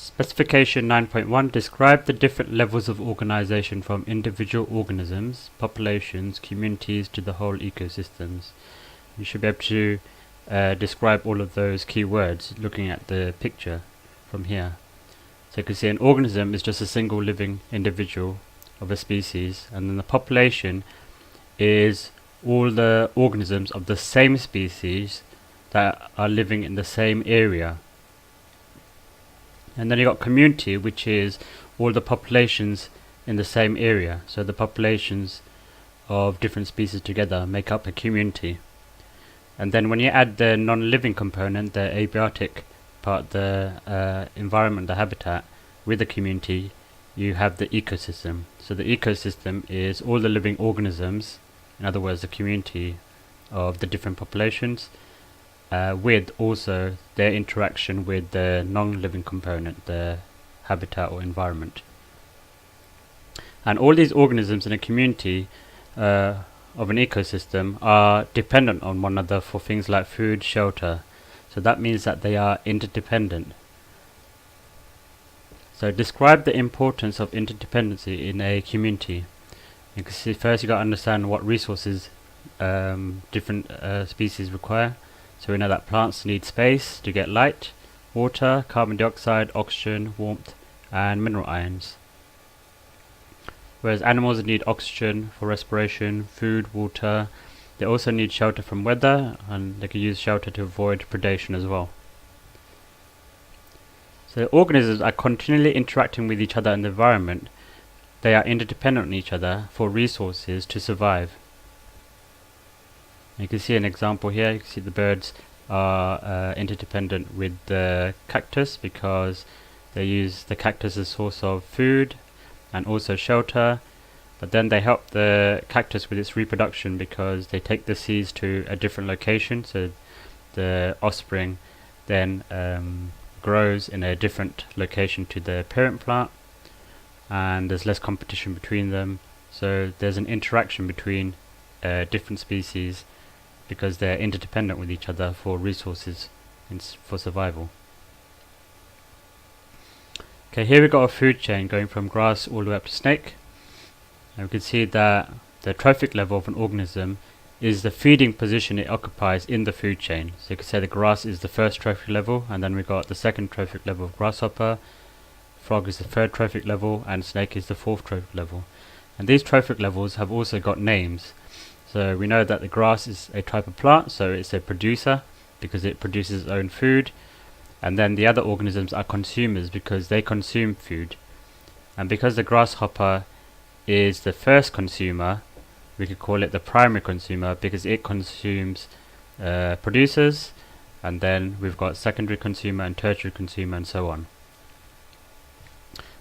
Specification 9.1 describe the different levels of organization from individual organisms, populations, communities to the whole ecosystems. You should be able to describe all of those key words looking at the picture from here. So you can see an organism is just a single living individual of a species, and then the population is all the organisms of the same species that are living in the same area. And then you got community, which is all the populations in the same area. So the populations of different species together make up a community. And then when you add the non-living component, the abiotic part, the environment, the habitat, with the community, you have the ecosystem. So the ecosystem is all the living organisms, in other words the community of the different populations, with also their interaction with the non-living component, the habitat or environment. And all these organisms in a community of an ecosystem are dependent on one another for things like food, shelter. So that means that they are interdependent. So describe the importance of interdependency in a community. You can see first you got to understand what resources different species require. So we know that plants need space to get light, water, carbon dioxide, oxygen, warmth, and mineral ions. Whereas animals need oxygen for respiration, food, water. They also need shelter from weather, and they can use shelter to avoid predation as well. So organisms are continually interacting with each other in the environment. They are interdependent on each other for resources to survive. You can see an example here. You can see the birds are interdependent with the cactus because they use the cactus as a source of food and also shelter, but then they help the cactus with its reproduction because they take the seeds to a different location, so the offspring then grows in a different location to the parent plant, and there's less competition between them. So there's an interaction between different species because they're interdependent with each other for resources for survival. Okay, here we've got a food chain going from grass all the way up to snake. And we can see that the trophic level of an organism is the feeding position it occupies in the food chain. So you could say the grass is the first trophic level, and then we've got the second trophic level of grasshopper, frog is the third trophic level, and snake is the fourth trophic level. And these trophic levels have also got names. So we know that the grass is a type of plant, so it's a producer because it produces its own food. And then the other organisms are consumers because they consume food. And because the grasshopper is the first consumer, we could call it the primary consumer because it consumes producers, and then we've got secondary consumer and tertiary consumer and so on.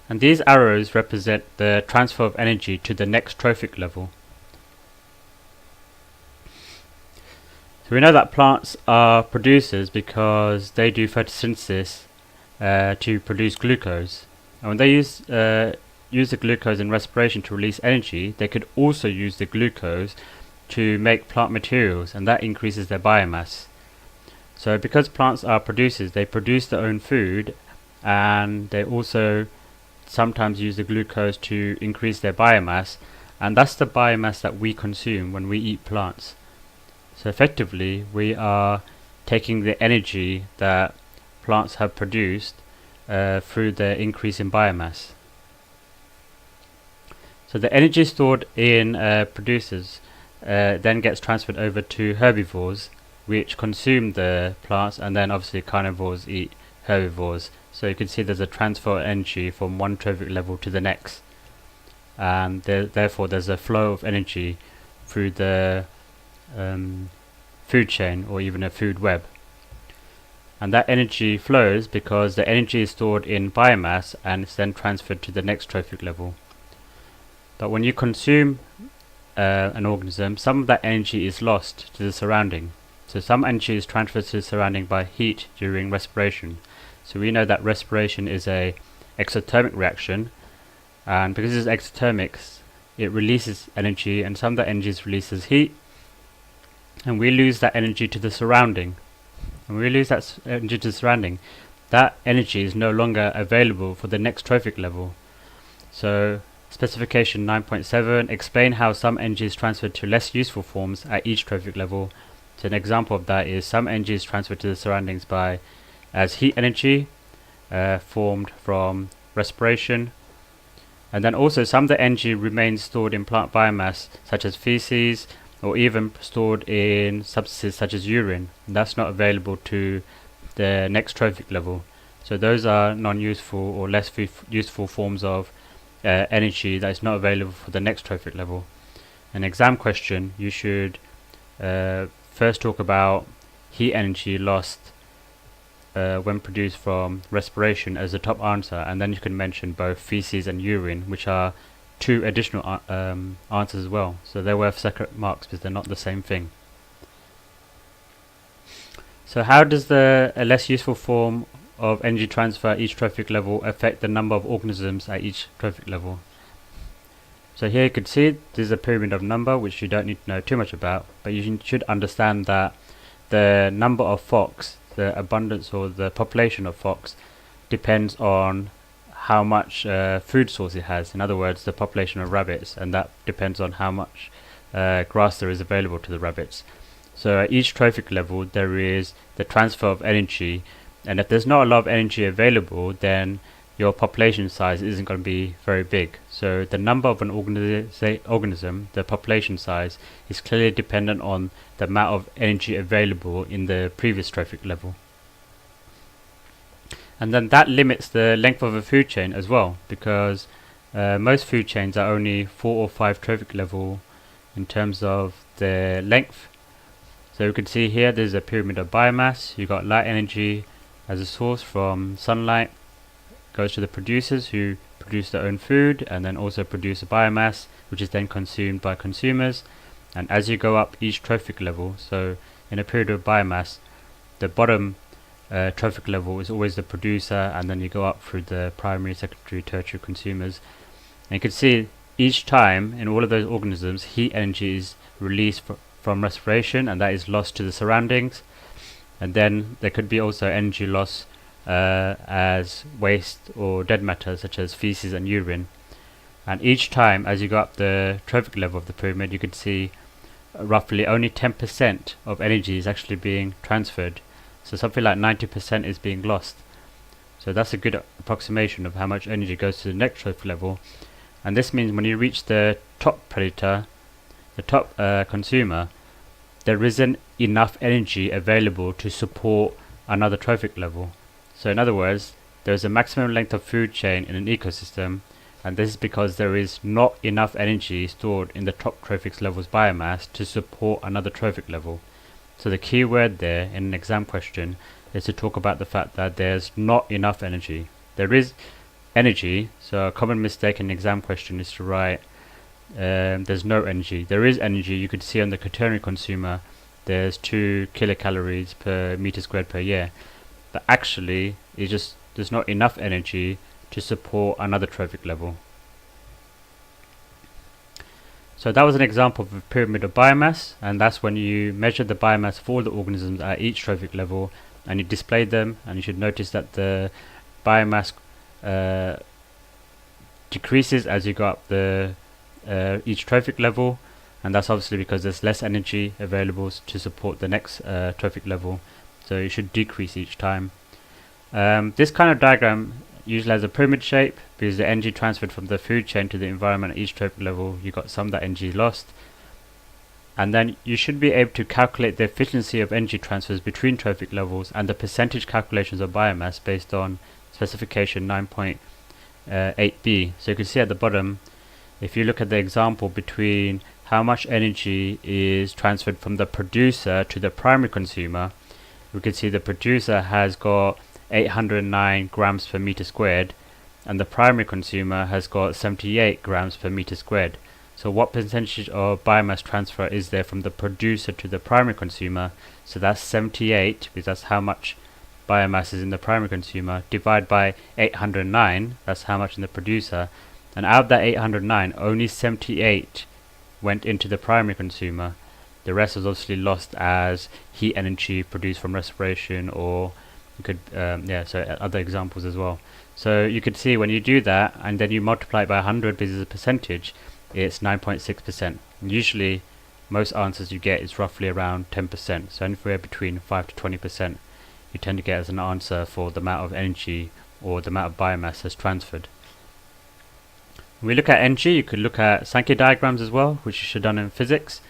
And these arrows represent the transfer of energy to the next trophic level. So we know that plants are producers because they do photosynthesis to produce glucose. And when they use the glucose in respiration to release energy, they could also use the glucose to make plant materials, and that increases their biomass. So because plants are producers, they produce their own food, and they also sometimes use the glucose to increase their biomass, and that's the biomass that we consume when we eat plants. So effectively we are taking the energy that plants have produced through their increase in biomass. So the energy stored in producers then gets transferred over to herbivores, which consume the plants, and then obviously carnivores eat herbivores. So you can see there's a transfer of energy from one trophic level to the next, and therefore there's a flow of energy through the food chain or even a food web. And that energy flows because the energy is stored in biomass and it's then transferred to the next trophic level. But when you consume an organism, some of that energy is lost to the surrounding. So some energy is transferred to the surrounding by heat during respiration. So we know that respiration is a exothermic reaction, and because it's exothermic, it releases energy, and some of that energy releases heat, and we lose that energy to the surrounding. And we lose that energy to the surrounding, that energy is no longer available for the next trophic level. So specification 9.7 explain how some energy is transferred to less useful forms at each trophic level. So an example of that is some energy is transferred to the surroundings as heat energy formed from respiration, and then also some of the energy remains stored in plant biomass such as feces, or even stored in substances such as urine, and that's not available to the next trophic level. So those are non-useful or less useful forms of energy that is not available for the next trophic level. An exam question, you should first talk about heat energy lost when produced from respiration as the top answer, and then you can mention both feces and urine, which are two additional answers as well. So they're worth separate marks because they're not the same thing. So how does a less useful form of energy transfer at each trophic level affect the number of organisms at each trophic level? So here you can see this is a pyramid of number, which you don't need to know too much about, but you should understand that the number of fox, the abundance or the population of fox, depends on how much food source it has. In other words, the population of rabbits, and that depends on how much grass there is available to the rabbits. So at each trophic level there is the transfer of energy, and if there's not a lot of energy available, then your population size isn't going to be very big. So the number of an organism, the population size, is clearly dependent on the amount of energy available in the previous trophic level. And then that limits the length of a food chain as well, because most food chains are only 4 or 5 trophic level in terms of their length. So you can see here there's a pyramid of biomass. You've got light energy as a source from sunlight, goes to the producers who produce their own food and then also produce a biomass which is then consumed by consumers. And as you go up each trophic level, so in a period of biomass, the bottom trophic level is always the producer, and then you go up through the primary, secondary, tertiary consumers. And you can see each time in all of those organisms heat energy is released from respiration, and that is lost to the surroundings. And then there could be also energy loss as waste or dead matter such as feces and urine. And each time as you go up the trophic level of the pyramid, you could see roughly only 10% of energy is actually being transferred. So something like 90% is being lost. So that's a good approximation of how much energy goes to the next trophic level. And this means when you reach the top predator, the top consumer, there isn't enough energy available to support another trophic level. So in other words, there is a maximum length of food chain in an ecosystem, and this is because there is not enough energy stored in the top trophic level's biomass to support another trophic level. So the key word there in an exam question is to talk about the fact that there's not enough energy. There is energy, so a common mistake in an exam question is to write there's no energy. There is energy. You could see on the quaternary consumer there's 2 kilocalories per meter squared per year, but actually there's not enough energy to support another trophic level. So that was an example of a pyramid of biomass, and that's when you measure the biomass of all the organisms at each trophic level and you display them, and you should notice that the biomass decreases as you go up the each trophic level, and that's obviously because there's less energy available to support the next trophic level, so it should decrease each time. This kind of diagram usually has a pyramid shape because the energy transferred from the food chain to the environment at each trophic level, you got some of that energy lost. And then you should be able to calculate the efficiency of energy transfers between trophic levels and the percentage calculations of biomass based on specification 9.8b. So you can see at the bottom, if you look at the example between how much energy is transferred from the producer to the primary consumer, we can see the producer has got 809 grams per meter squared and the primary consumer has got 78 grams per meter squared. So what percentage of biomass transfer is there from the producer to the primary consumer? So that's 78, because that's how much biomass is in the primary consumer, divided by 809, that's how much in the producer. And out of that 809, only 78 went into the primary consumer. The rest was obviously lost as heat energy produced from respiration or You could, so other examples as well. So you could see when you do that and then you multiply it by 100 because it's a percentage, it's 9.6%. Usually most answers you get is roughly around 10%, so anywhere between 5 to 20% you tend to get as an answer for the amount of energy or the amount of biomass that's transferred. When we look at energy, you could look at Sankey diagrams as well, which you should have done in physics.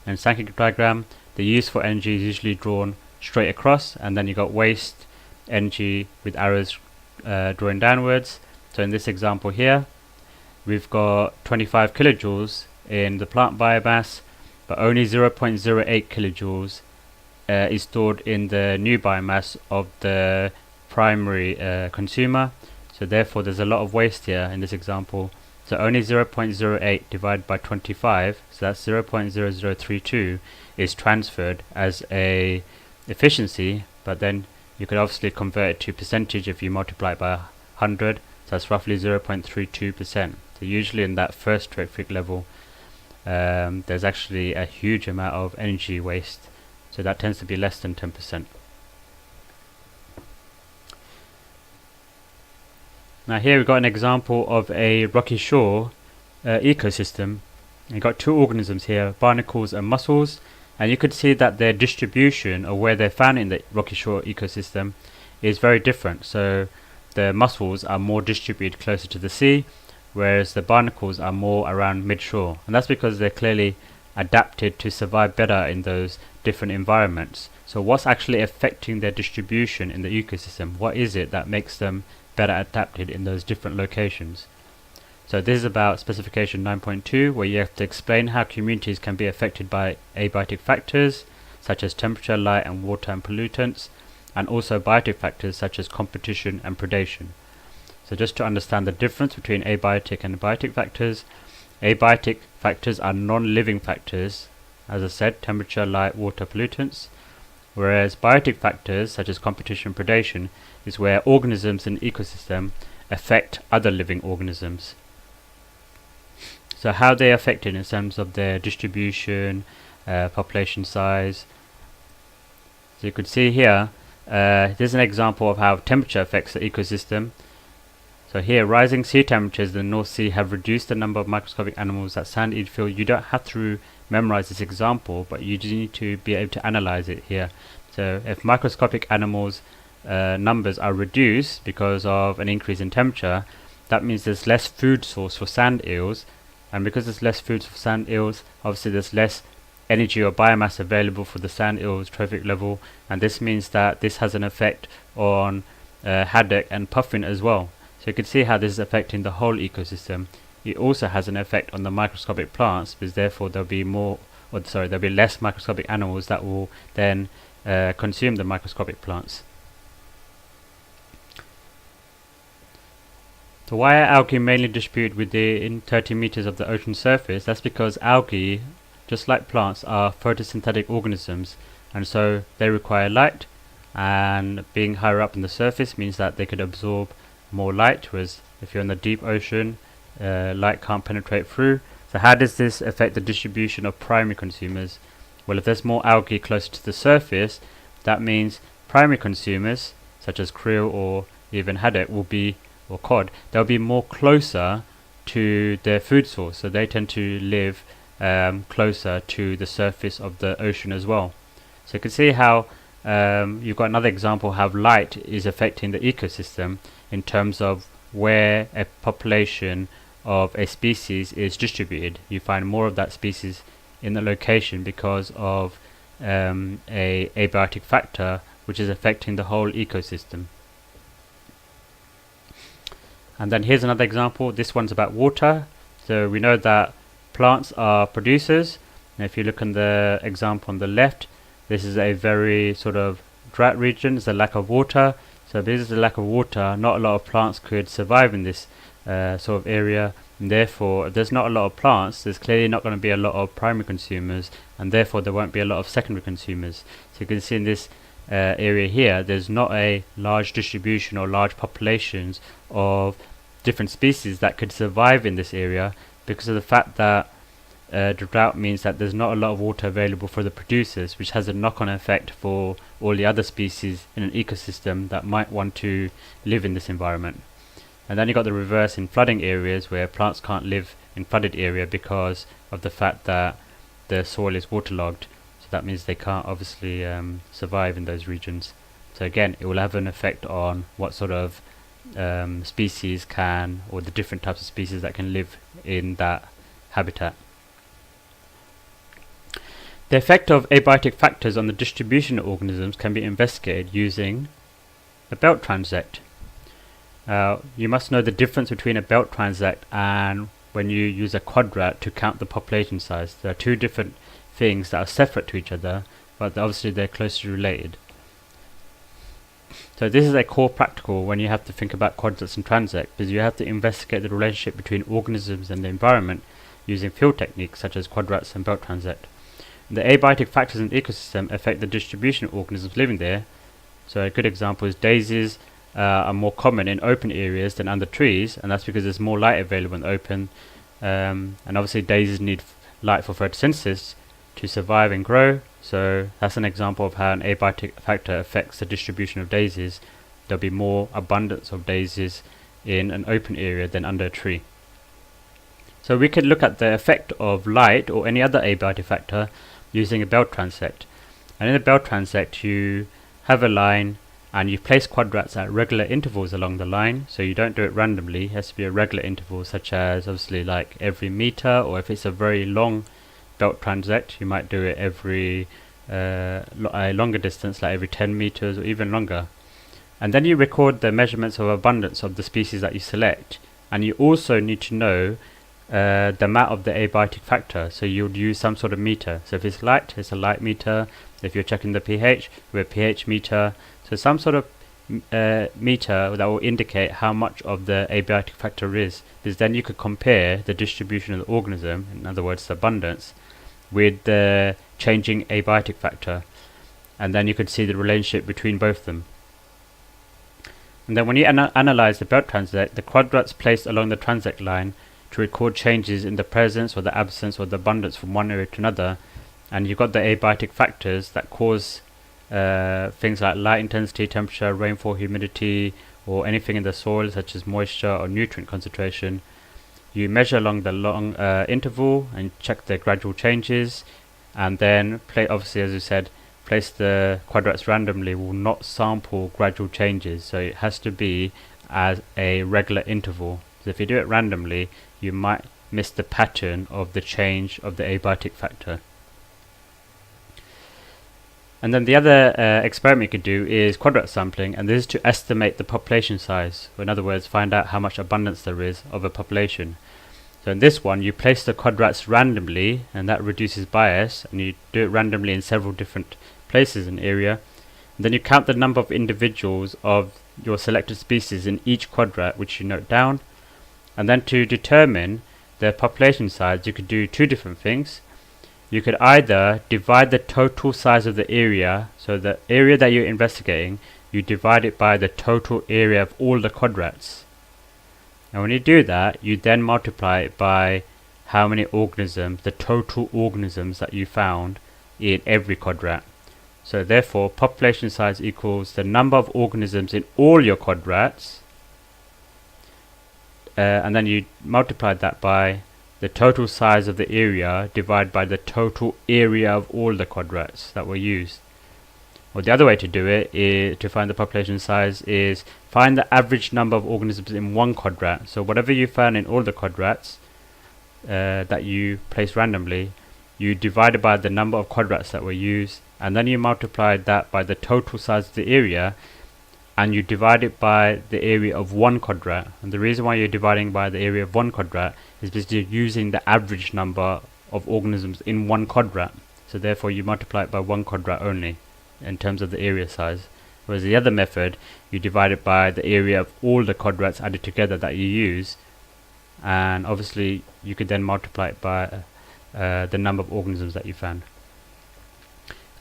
And Sankey diagram, the use for energy is usually drawn straight across, and then you got waste energy with arrows drawing downwards. So in this example here, we've got 25 kilojoules in the plant biomass, but only 0.08 kilojoules is stored in the new biomass of the primary consumer. So therefore there's a lot of waste here in this example. So only 0.08 divided by 25, so that's 0.0032 is transferred as a efficiency, but then you could obviously convert it to percentage if you multiply it by 100, so that's roughly 0.32%. So usually in that first trophic level there's actually a huge amount of energy waste, so that tends to be less than 10%. Now here we've got an example of a rocky shore ecosystem. You've got two organisms here, barnacles and mussels, and you could see that their distribution, or where they're found in the rocky shore ecosystem, is very different. So the mussels are more distributed closer to the sea, whereas the barnacles are more around mid-shore, and that's because they're clearly adapted to survive better in those different environments. So what's actually affecting their distribution in the ecosystem? What is it that makes them better adapted in those different locations? So this is about specification 9.2, where you have to explain how communities can be affected by abiotic factors such as temperature, light and water and pollutants, and also biotic factors such as competition and predation. So just to understand the difference between abiotic and biotic factors, abiotic factors are non-living factors, as I said, temperature, light, water, pollutants, whereas biotic factors such as competition and predation is where organisms in the ecosystem affect other living organisms. So how they affect it in terms of their distribution, population size. So you could see here, there's an example of how temperature affects the ecosystem. So here, rising sea temperatures in the North Sea have reduced the number of microscopic animals that sand eat field. You don't have to memorize this example, but you just need to be able to analyze it here. So if microscopic animals numbers are reduced because of an increase in temperature, that means there's less food source for sand eels, and because there's less food for sand eels, obviously there's less energy or biomass available for the sand eels trophic level, and this means that this has an effect on haddock and puffin as well. So you can see how this is affecting the whole ecosystem. It also has an effect on the microscopic plants, because therefore there'll be less microscopic animals that will then consume the microscopic plants. So why are algae mainly distributed within 30 meters of the ocean surface? That's because algae, just like plants, are photosynthetic organisms, and so they require light, and being higher up in the surface means that they could absorb more light, whereas if you're in the deep ocean, light can't penetrate through. So how does this affect the distribution of primary consumers? Well, if there's more algae closer to the surface, that means primary consumers such as krill or even haddock will be, or cod, they'll be more closer to their food source, so they tend to live closer to the surface of the ocean as well. So you can see how you've got another example how light is affecting the ecosystem in terms of where a population of a species is distributed. You find more of that species in the location because of a abiotic factor which is affecting the whole ecosystem. And then here's another example. This one's about water. So we know that plants are producers. And if you look in the example on the left, this is a very sort of drought region. It's a lack of water. So because there's a lack of water, not a lot of plants could survive in this sort of area. And therefore, if there's not a lot of plants, there's clearly not going to be a lot of primary consumers, and therefore there won't be a lot of secondary consumers. So you can see in this area here, there's not a large distribution or large populations of different species that could survive in this area because of the fact that the drought means that there's not a lot of water available for the producers, which has a knock-on effect for all the other species in an ecosystem that might want to live in this environment. And then you got the reverse in flooding areas, where plants can't live in flooded area because of the fact that the soil is waterlogged. So that means they can't obviously survive in those regions. So again, it will have an effect on what sort of species can, or the different types of species that can live in that habitat. The effect of abiotic factors on the distribution of organisms can be investigated using a belt transect. You must know the difference between a belt transect and when you use a quadrat to count the population size. There are two different things that are separate to each other, but obviously they're closely related. So this is a core practical when you have to think about quadrats and transects, because you have to investigate the relationship between organisms and the environment using field techniques such as quadrats and belt transect. The abiotic factors in the ecosystem affect the distribution of organisms living there. So a good example is daisies are more common in open areas than under trees, and that's because there's more light available in the open, and obviously daisies need light for photosynthesis to survive and grow. So that's an example of how an abiotic factor affects the distribution of daisies. There'll be more abundance of daisies in an open area than under a tree. So we could look at the effect of light or any other abiotic factor using a belt transect. And in a belt transect you have a line and you place quadrats at regular intervals along the line, so you don't do it randomly. It has to be a regular interval, such as obviously like every meter, or if it's a very long belt transect you might do it every a longer distance, like every 10 meters or even longer. And then you record the measurements of abundance of the species that you select, and you also need to know the amount of the abiotic factor, so you would use some sort of meter. So if it's light, it's a light meter. If you're checking the pH, with a pH meter. So some sort of meter that will indicate how much of the abiotic factor is, because then you could compare the distribution of the organism, in other words the abundance, with the changing abiotic factor, and then you could see the relationship between both of them. And then when you analyze the belt transect, the quadrats placed along the transect line to record changes in the presence or the absence or the abundance from one area to another, and you've got the abiotic factors that cause things like light intensity, temperature, rainfall, humidity, or anything in the soil such as moisture or nutrient concentration. You measure along the long interval and check the gradual changes, and then obviously, as you said, place the quadrats randomly will not sample gradual changes, so it has to be as a regular interval. So if you do it randomly, you might miss the pattern of the change of the abiotic factor. And then the other experiment you could do is quadrat sampling, and this is to estimate the population size, or in other words find out how much abundance there is of a population. So in this one you place the quadrats randomly, and that reduces bias, and you do it randomly in several different places in the area. And then you count the number of individuals of your selected species in each quadrat, which you note down. And then to determine the population size you could do two different things. You could either divide the total size of the area, so the area that you're investigating, you divide it by the total area of all the quadrats. And when you do that, you then multiply it by how many organisms, the total organisms that you found in every quadrat. So therefore, population size equals the number of organisms in all your quadrats, and then you multiply that by the total size of the area divided by the total area of all the quadrats that were used. Or the other way to do it is to find the population size is find the average number of organisms in one quadrat. So whatever you found in all the quadrats that you place randomly, you divide it by the number of quadrats that were used, and then you multiply that by the total size of the area, and you divide it by the area of one quadrat. And the reason why you're dividing by the area of one quadrat is because you're using the average number of organisms in one quadrat. So therefore you multiply it by one quadrat only in terms of the area size. Whereas the other method, you divide it by the area of all the quadrats added together that you use, and obviously you could then multiply it by the number of organisms that you found.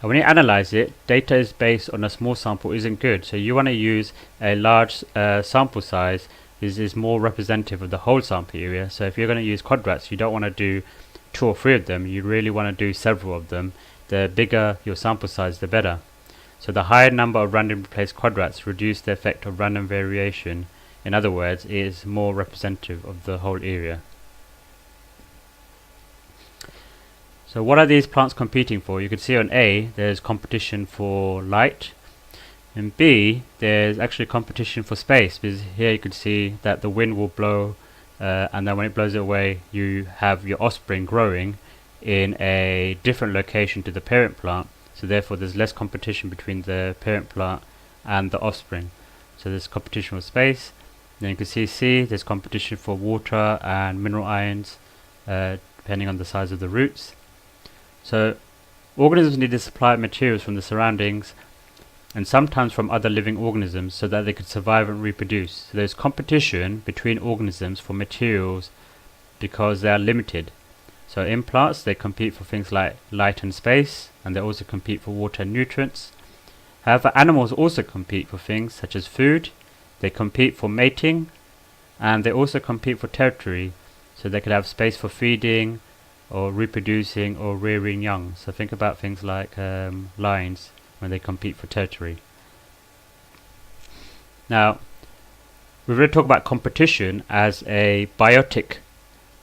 And when you analyze it, data is based on a small sample isn't good, so you want to use a large sample size. This is more representative of the whole sample area. So if you're going to use quadrats, you don't want to do 2 or 3 of them. You really want to do several of them. The bigger your sample size, the better. So the higher number of randomly placed quadrats reduce the effect of random variation. In other words, it is more representative of the whole area. So what are these plants competing for? You can see on A, there's competition for light. In B, there's actually competition for space, because here you can see that the wind will blow, and then when it blows it away, you have your offspring growing in a different location to the parent plant. So therefore there's less competition between the parent plant and the offspring. So there's competition for space. Then you can see C, there's competition for water and mineral ions, depending on the size of the roots. So organisms need to supply materials from the surroundings and sometimes from other living organisms so that they could survive and reproduce. So there's competition between organisms for materials because they are limited. So in plants they compete for things like light and space, and they also compete for water and nutrients. However, animals also compete for things such as food, they compete for mating, and they also compete for territory. So they could have space for feeding, or reproducing, or rearing young. So think about things like lions when they compete for territory. Now, we're going to talk about competition as a biotic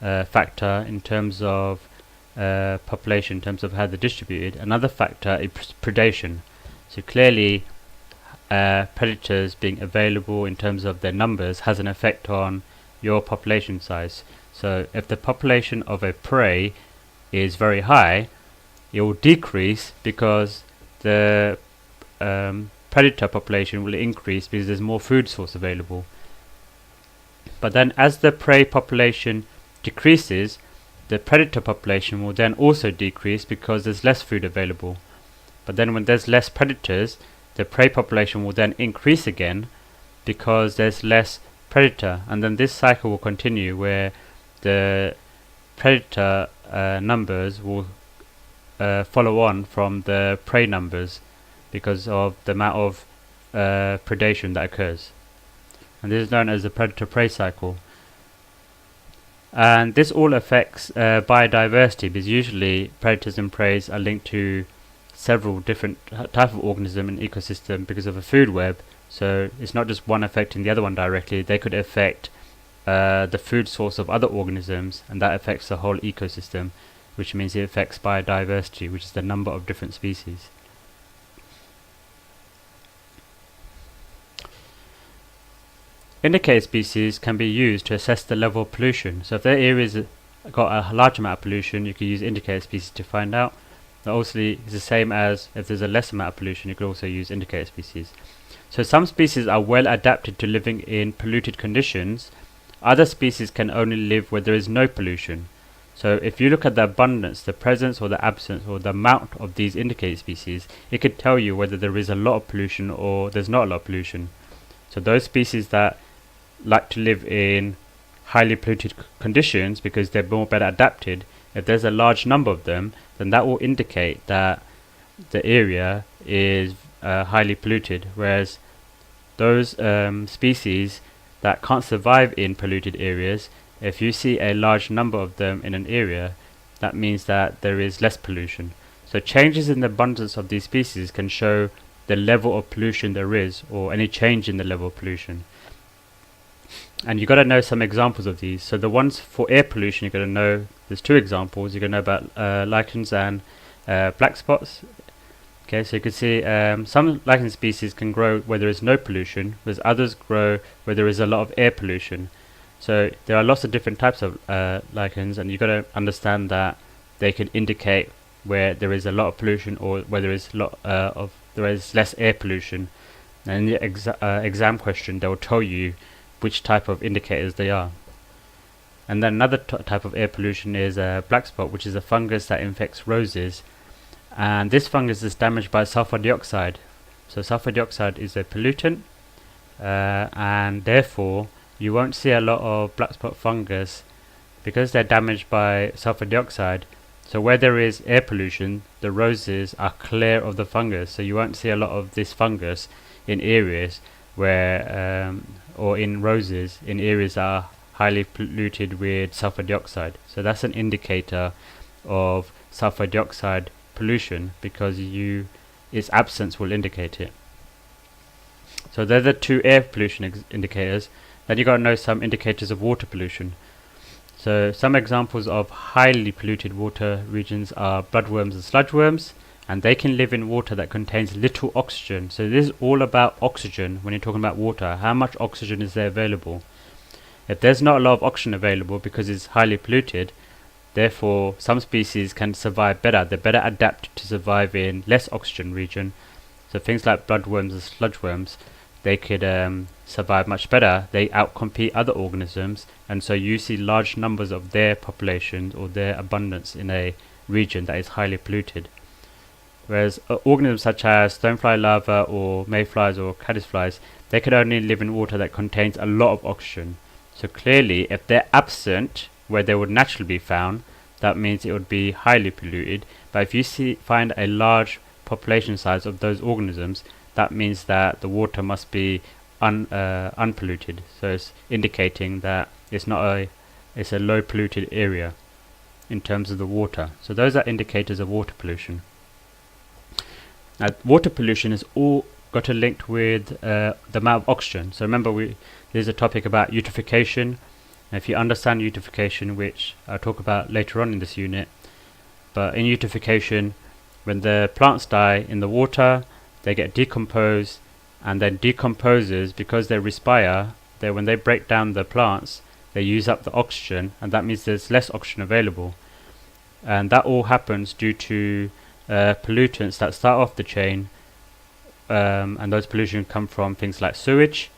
factor in terms of population, in terms of how they're distributed. Another factor is predation. So clearly, predators being available in terms of their numbers has an effect on your population size. So if the population of a prey is very high, it will decrease because the predator population will increase because there's more food source available. But then as the prey population decreases, the predator population will then also decrease because there's less food available. But then when there's less predators, the prey population will then increase again because there's less predator, and then this cycle will continue where the predator numbers will follow on from the prey numbers because of the amount of predation that occurs. And this is known as the predator-prey cycle. And this all affects biodiversity, because usually predators and preys are linked to several different types of organism in ecosystem because of a food web. So it's not just one affecting the other one directly. They could affect the food source of other organisms, and that affects the whole ecosystem, which means it affects biodiversity, which is the number of different species. Indicator species can be used to assess the level of pollution. So if their areas got a large amount of pollution, you could use indicator species to find out. That also is the same as if there's a less amount of pollution, you could also use indicator species. So some species are well adapted to living in polluted conditions. Other species can only live where there is no pollution. So if you look at the abundance, the presence or the absence or the amount of these indicator species, it could tell you whether there is a lot of pollution or there's not a lot of pollution. So those species that like to live in highly polluted conditions because they're more better adapted, if there's a large number of them, then that will indicate that the area is highly polluted, whereas those species that can't survive in polluted areas, if you see a large number of them in an area, that means that there is less pollution. So changes in the abundance of these species can show the level of pollution there is, or any change in the level of pollution. And you've got to know some examples of these. So the ones for air pollution, you've got to know, there's 2 examples. You've got to know about lichens and black spots. Okay, so you can see some lichen species can grow where there is no pollution, whereas others grow where there is a lot of air pollution. So there are lots of different types of lichens, and you've got to understand that they can indicate where there is a lot of pollution or where there is there is less air pollution. And in the exam question, they will tell you which type of indicators they are. And then another type of air pollution is black spot, which is a fungus that infects roses. And this fungus is damaged by sulfur dioxide. So sulfur dioxide is a pollutant, and therefore you won't see a lot of black spot fungus because they're damaged by sulfur dioxide. So where there is air pollution, the roses are clear of the fungus, so you won't see a lot of this fungus in areas where or in roses in areas that are highly polluted with sulfur dioxide. So that's an indicator of sulfur dioxide pollution, because its absence will indicate it. So they're the two air pollution indicators. Then you got to know some indicators of water pollution. So some examples of highly polluted water regions are bloodworms and sludgeworms, and they can live in water that contains little oxygen. So this is all about oxygen when you're talking about water. How much oxygen is there available? If there's not a lot of oxygen available because it's highly polluted, therefore some species can survive better. They're better adapted to survive in less oxygen region. So things like bloodworms and sludgeworms, they could survive much better. They outcompete other organisms, and so you see large numbers of their populations or their abundance in a region that is highly polluted. Whereas organisms such as stonefly larvae or mayflies or caddisflies, they could only live in water that contains a lot of oxygen. So clearly, if they're absent where they would naturally be found, that means it would be highly polluted. But if you find a large population size of those organisms, that means that the water must be unpolluted. So it's indicating that it's a low polluted area in terms of the water. So those are indicators of water pollution. Now, water pollution is all got a link with the amount of oxygen. So remember, there's a topic about eutrophication. Now, if you understand eutrophication, which I'll talk about later on in this unit, but in eutrophication, when the plants die in the water, they get decomposed, and then decomposers, because they respire, when they break down the plants, they use up the oxygen, and that means there's less oxygen available. And that all happens due to pollutants that start off the chain, and those pollutions come from things like sewage.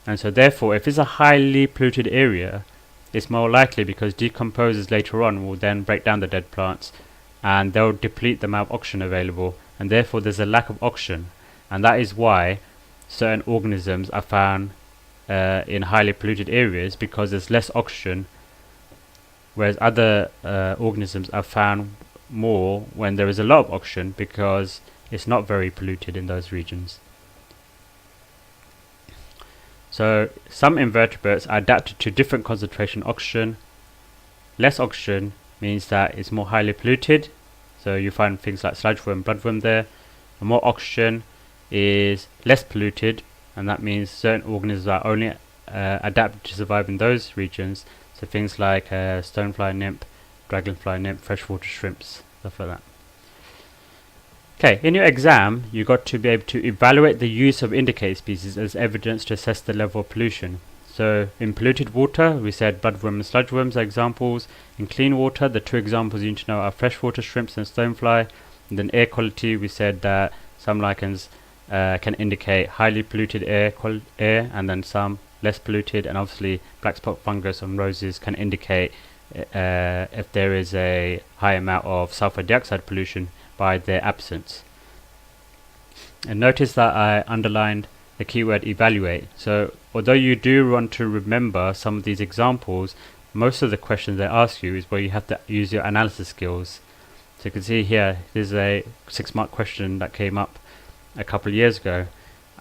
And so therefore, if it's a highly polluted area, it's more likely, because decomposers later on will then break down the dead plants, and they'll deplete the amount of oxygen available, and therefore there's a lack of oxygen. And that is why certain organisms are found in highly polluted areas, because there's less oxygen, whereas other organisms are found more when there is a lot of oxygen, because it's not very polluted in those regions. So some invertebrates are adapted to different concentration oxygen. Less oxygen means that it's more highly polluted, so you find things like sludgeworm, bloodworm there. And more oxygen is less polluted, and that means certain organisms are only adapted to survive in those regions. So things like stonefly nymph, dragonfly nymph, freshwater shrimps, stuff like that. Okay, in your exam, you got to be able to evaluate the use of indicator species as evidence to assess the level of pollution. So in polluted water, we said bloodworm and sludgeworms are examples. In clean water, the two examples you need to know are freshwater shrimps and stonefly. And then air quality, we said that some lichens can indicate highly polluted air, and then some less polluted. And obviously, black spot fungus on roses can indicate if there is a high amount of sulfur dioxide pollution by their absence. And notice that I underlined the keyword evaluate. So although you do want to remember some of these examples, most of the questions they ask you is where you have to use your analysis skills. So you can see here, there's a 6-mark question that came up a couple of years ago,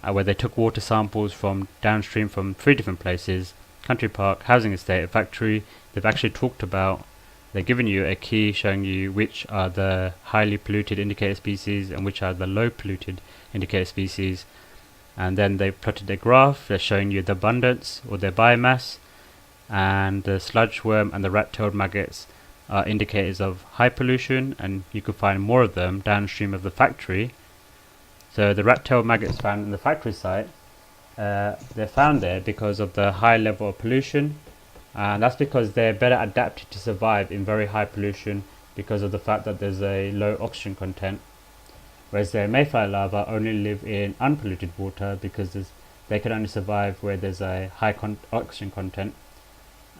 where they took water samples from downstream from 3 different places: country park, housing estate, and factory. They've actually talked about, they're giving you a key showing you which are the highly polluted indicator species and which are the low polluted indicator species. And then they plotted a graph. They're showing you the abundance or their biomass, and the sludgeworm and the rat-tailed maggots are indicators of high pollution, and you could find more of them downstream of the factory. So the rat-tailed maggots found in the factory site, they're found there because of the high level of pollution, and that's because they're better adapted to survive in very high pollution because of the fact that there's a low oxygen content. Whereas the mayfly larvae only live in unpolluted water because they can only survive where there's a high oxygen content,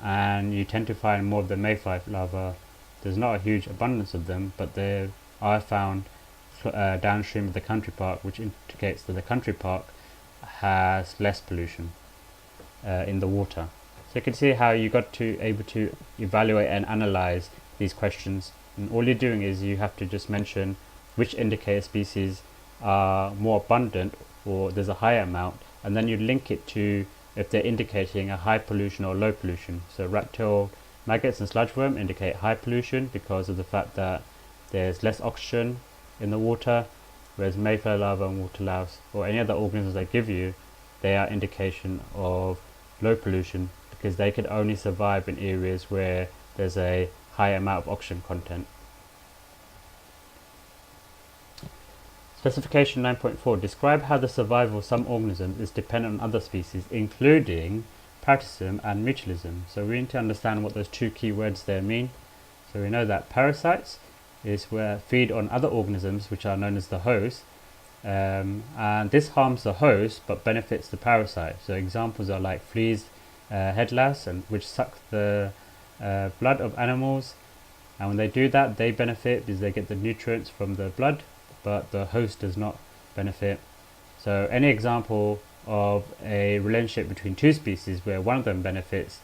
and you tend to find more of the mayfly larvae. There's not a huge abundance of them, but they are found downstream of the country park, which indicates that the country park has less pollution in the water. So you can see how you got to able to evaluate and analyze these questions, and all you're doing is you have to just mention which indicator species are more abundant or there's a higher amount, and then you link it to if they're indicating a high pollution or low pollution. So rat-tailed Maggots and sludgeworm indicate high pollution because of the fact that there's less oxygen in the water, whereas mayflower larvae and water louse or any other organisms they give you, they are indication of low pollution because they can only survive in areas where there's a high amount of oxygen content. Specification 9.4. Describe how the survival of some organisms is dependent on other species, including parasitism and mutualism. So we need to understand what those two key words there mean. So we know that parasites is where feed on other organisms which are known as the host, and this harms the host but benefits the parasite. So examples are like fleas, head louse, and which suck the blood of animals, and when they do that they benefit because they get the nutrients from the blood, but the host does not benefit. So any example of a relationship between two species where one of them benefits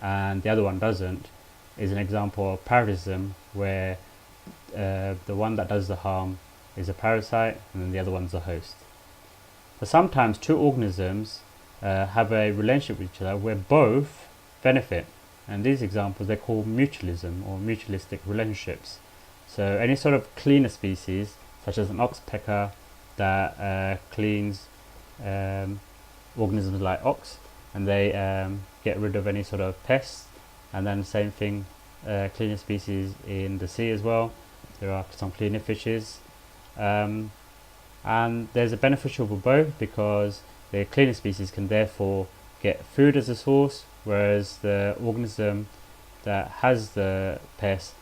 and the other one doesn't is an example of parasitism, where the one that does the harm is a parasite and then the other one's the host. But sometimes two organisms have a relationship with each other where both benefit, and these examples they're called mutualism or mutualistic relationships. So any sort of cleaner species such as an oxpecker that cleans organisms like ox, and they get rid of any sort of pests, and then same thing, cleaner species in the sea as well. There are some cleaner fishes, and there's a beneficial for both because the cleaner species can therefore get food as a source, whereas the organism that has the pest,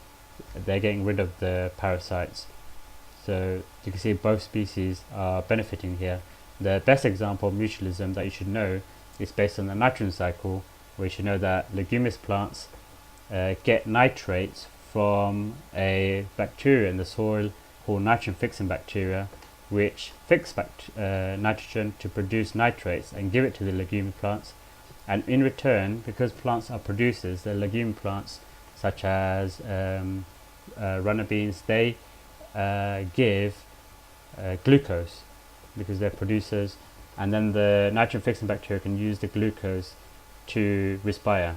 they're getting rid of the parasites. So you can see both species are benefiting here. The best example of mutualism that you should know is based on the nitrogen cycle, where you should know that leguminous plants get nitrates from a bacteria in the soil called nitrogen fixing bacteria, which fix nitrogen to produce nitrates and give it to the leguminous plants. And in return, because plants are producers, the legume plants such as runner beans, they give glucose because they're producers, and then the nitrogen fixing bacteria can use the glucose to respire.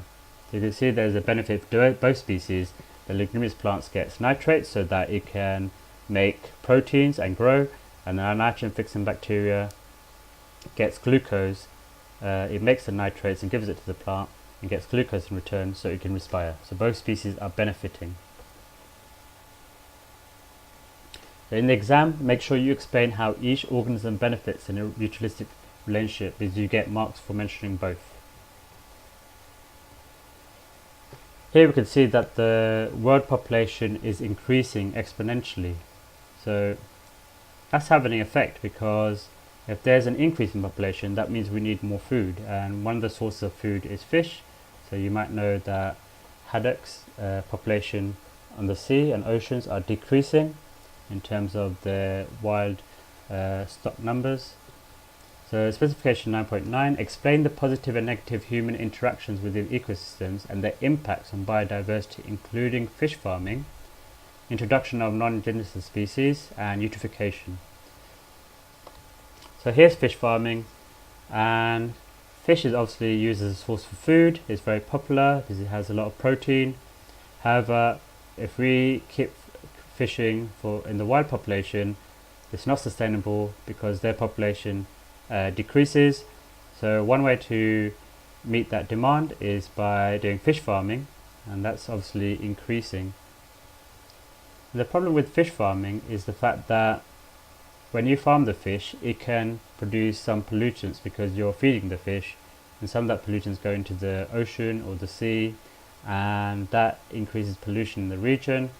So you can see there's a benefit to both species. The leguminous plants gets nitrates so that it can make proteins and grow, and the nitrogen fixing bacteria gets glucose. It makes the nitrates and gives it to the plant and gets glucose in return so it can respire. So both species are benefiting. So in the exam, make sure you explain how each organism benefits in a mutualistic relationship, because you get marks for mentioning both. Here we can see that the world population is increasing exponentially. So that's having an effect, because if there's an increase in population, that means we need more food, and one of the sources of food is fish. So you might know that haddocks population on the sea and oceans are decreasing in terms of the wild stock numbers. So specification 9.9, explain the positive and negative human interactions within ecosystems and their impacts on biodiversity, including fish farming, introduction of non-indigenous species, and eutrophication. So here's fish farming, and fish is obviously used as a source for food. It's very popular because it has a lot of protein. However, if we keep fishing in the wild population, it's not sustainable because their population decreases. So one way to meet that demand is by doing fish farming, and that's obviously increasing. The problem with fish farming is the fact that when you farm the fish, it can produce some pollutants because you're feeding the fish, and some of that pollutants go into the ocean or the sea, and that increases pollution in the region.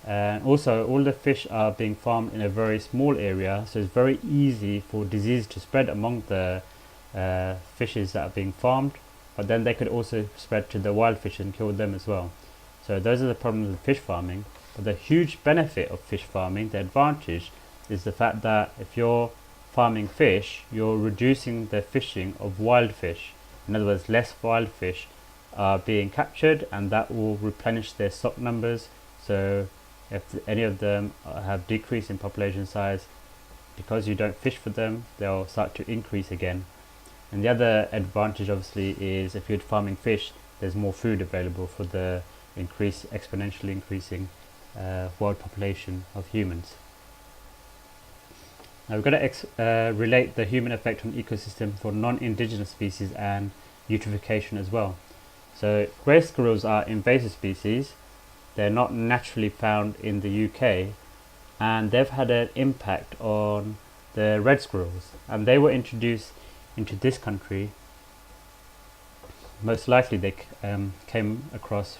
And also all the fish are being farmed in a very small area, so it's very easy for disease to spread among the fishes that are being farmed, but then they could also spread to the wild fish and kill them as well. So those are the problems with fish farming. But the huge benefit of fish farming, the advantage, is the fact that if you're farming fish, you're reducing the fishing of wild fish. In other words, less wild fish are being captured, and that will replenish their stock numbers. So if any of them have decreased in population size, because you don't fish for them, they'll start to increase again. And the other advantage obviously is if you're farming fish, there's more food available for the exponentially increasing world population of humans. Now we've got to relate the human effect on ecosystem for non-indigenous species and eutrophication as well. So grey squirrels are invasive species. They're not naturally found in the UK, and they've had an impact on the red squirrels, and they were introduced into this country. Most likely they came across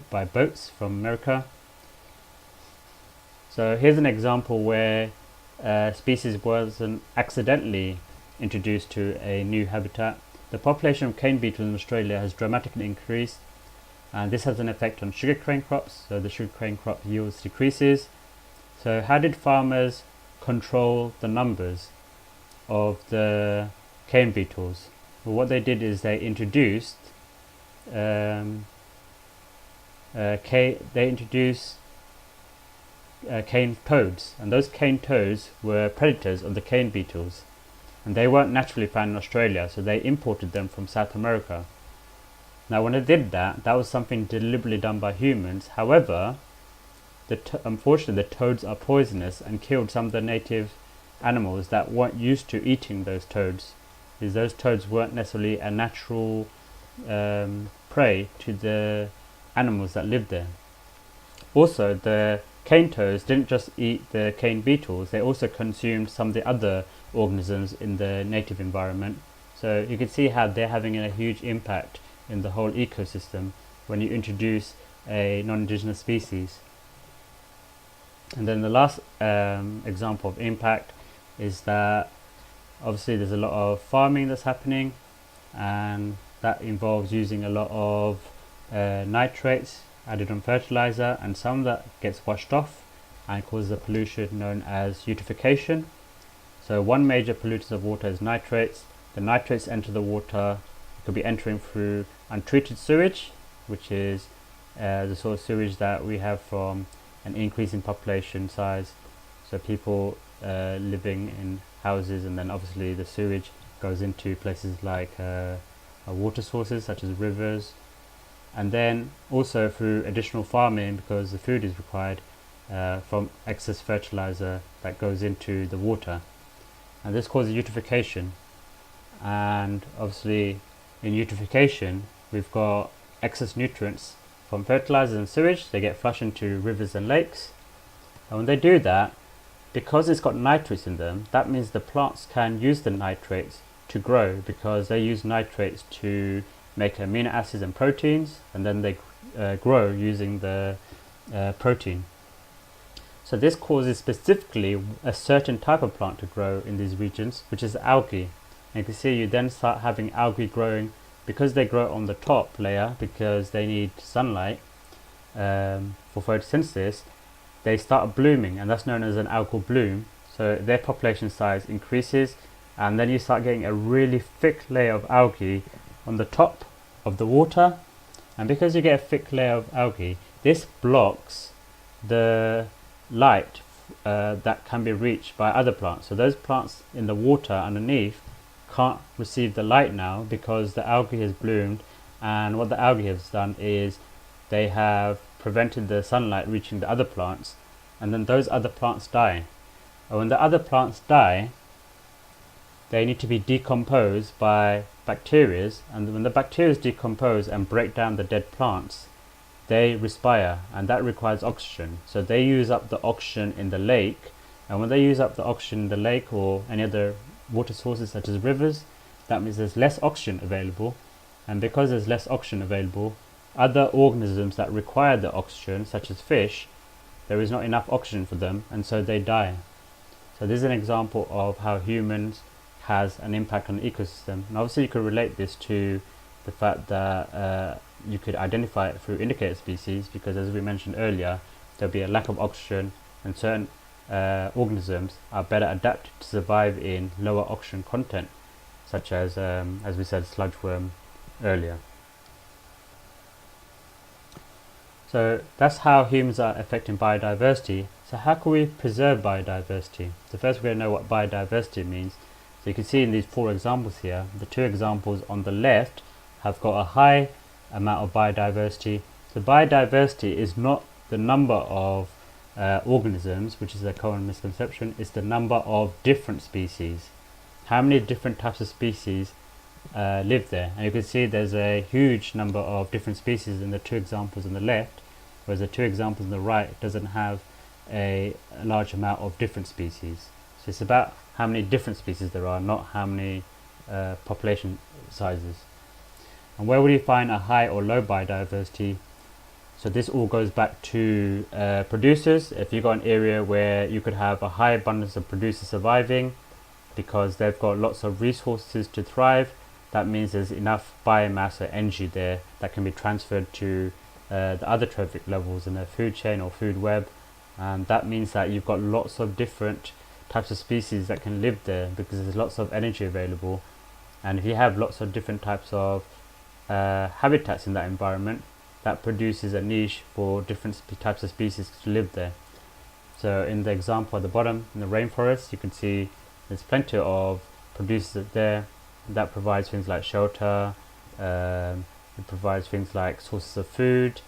by boats from America. So here's an example where species wasn't accidentally introduced to a new habitat. The population of cane beetles in Australia has dramatically increased, and this has an effect on sugarcane crops, so the sugarcane crop yields decreases. So how did farmers control the numbers of the cane beetles? Well, what they did is they introduced cane toads, and those cane toads were predators of the cane beetles, and they weren't naturally found in Australia, so they imported them from South America. Now when they did that, that was something deliberately done by humans. However, unfortunately the toads are poisonous and killed some of the native animals that weren't used to eating those toads, because those toads weren't necessarily a natural prey to the animals that lived there. Also, the cane toads didn't just eat the cane beetles, they also consumed some of the other organisms in the native environment. So you can see how they're having a huge impact in the whole ecosystem when you introduce a non-indigenous species. And then the last example of impact is that obviously there's a lot of farming that's happening, and that involves using a lot of nitrates added on fertilizer, and some that gets washed off and causes a pollution known as eutrophication. So one major pollutant of water is nitrates. The nitrates enter the water, it could be entering through untreated sewage, which is the sort of sewage that we have from an increase in population size, so people living in houses, and then obviously the sewage goes into places like water sources such as rivers, and then also through additional farming, because the food is required from excess fertilizer that goes into the water, and this causes eutrophication. And obviously in eutrophication we've got excess nutrients from fertilizer and sewage. They get flushed into rivers and lakes, and when they do that, because it's got nitrates in them, that means the plants can use the nitrates to grow, because they use nitrates to make amino acids and proteins, and then they grow using the protein. So this causes specifically a certain type of plant to grow in these regions, which is algae. And you can see you then start having algae growing, because they grow on the top layer because they need sunlight for photosynthesis. They start blooming, and that's known as an algal bloom. So their population size increases, and then you start getting a really thick layer of algae on the top of the water. And because you get a thick layer of algae, this blocks the light that can be reached by other plants. So those plants in the water underneath can't receive the light now, because the algae has bloomed, and what the algae has done is they have prevented the sunlight reaching the other plants, and then those other plants die. And when the other plants die, they need to be decomposed by bacteria, and when the bacteria decompose and break down the dead plants, they respire, and that requires oxygen. So they use up the oxygen in the lake, and when they use up the oxygen in the lake or any other water sources such as rivers, that means there's less oxygen available, and because there's less oxygen available, other organisms that require the oxygen, such as fish, there is not enough oxygen for them, and so they die. So this is an example of how humans has an impact on the ecosystem. And obviously you could relate this to the fact that you could identify it through indicator species, because as we mentioned earlier, there'll be a lack of oxygen, and certain organisms are better adapted to survive in lower oxygen content, such as we said, sludgeworm earlier. So that's how humans are affecting biodiversity. So how can we preserve biodiversity? So first we're going to know what biodiversity means. So you can see in these 4 examples here, the 2 examples on the left have got a high amount of biodiversity, So biodiversity is not the number of organisms, which is a common misconception. It's the number of different species. How many different types of species live there? And you can see there's a huge number of different species in the two examples on the left, whereas the two examples on the right doesn't have a large amount of different species. So it's about how many different species there are, not how many population sizes. And where would you find a high or low biodiversity? So this all goes back to producers. If you've got an area where you could have a high abundance of producers surviving because they've got lots of resources to thrive, that means there's enough biomass or energy there that can be transferred to the other trophic levels in the food chain or food web. And that means that you've got lots of different types of species that can live there because there's lots of energy available. And if you have lots of different types of habitats in that environment, that produces a niche for different types of species to live there. So in the example at the bottom, in the rainforest, you can see there's plenty of producers there that provides things like shelter, it provides things like sources of food.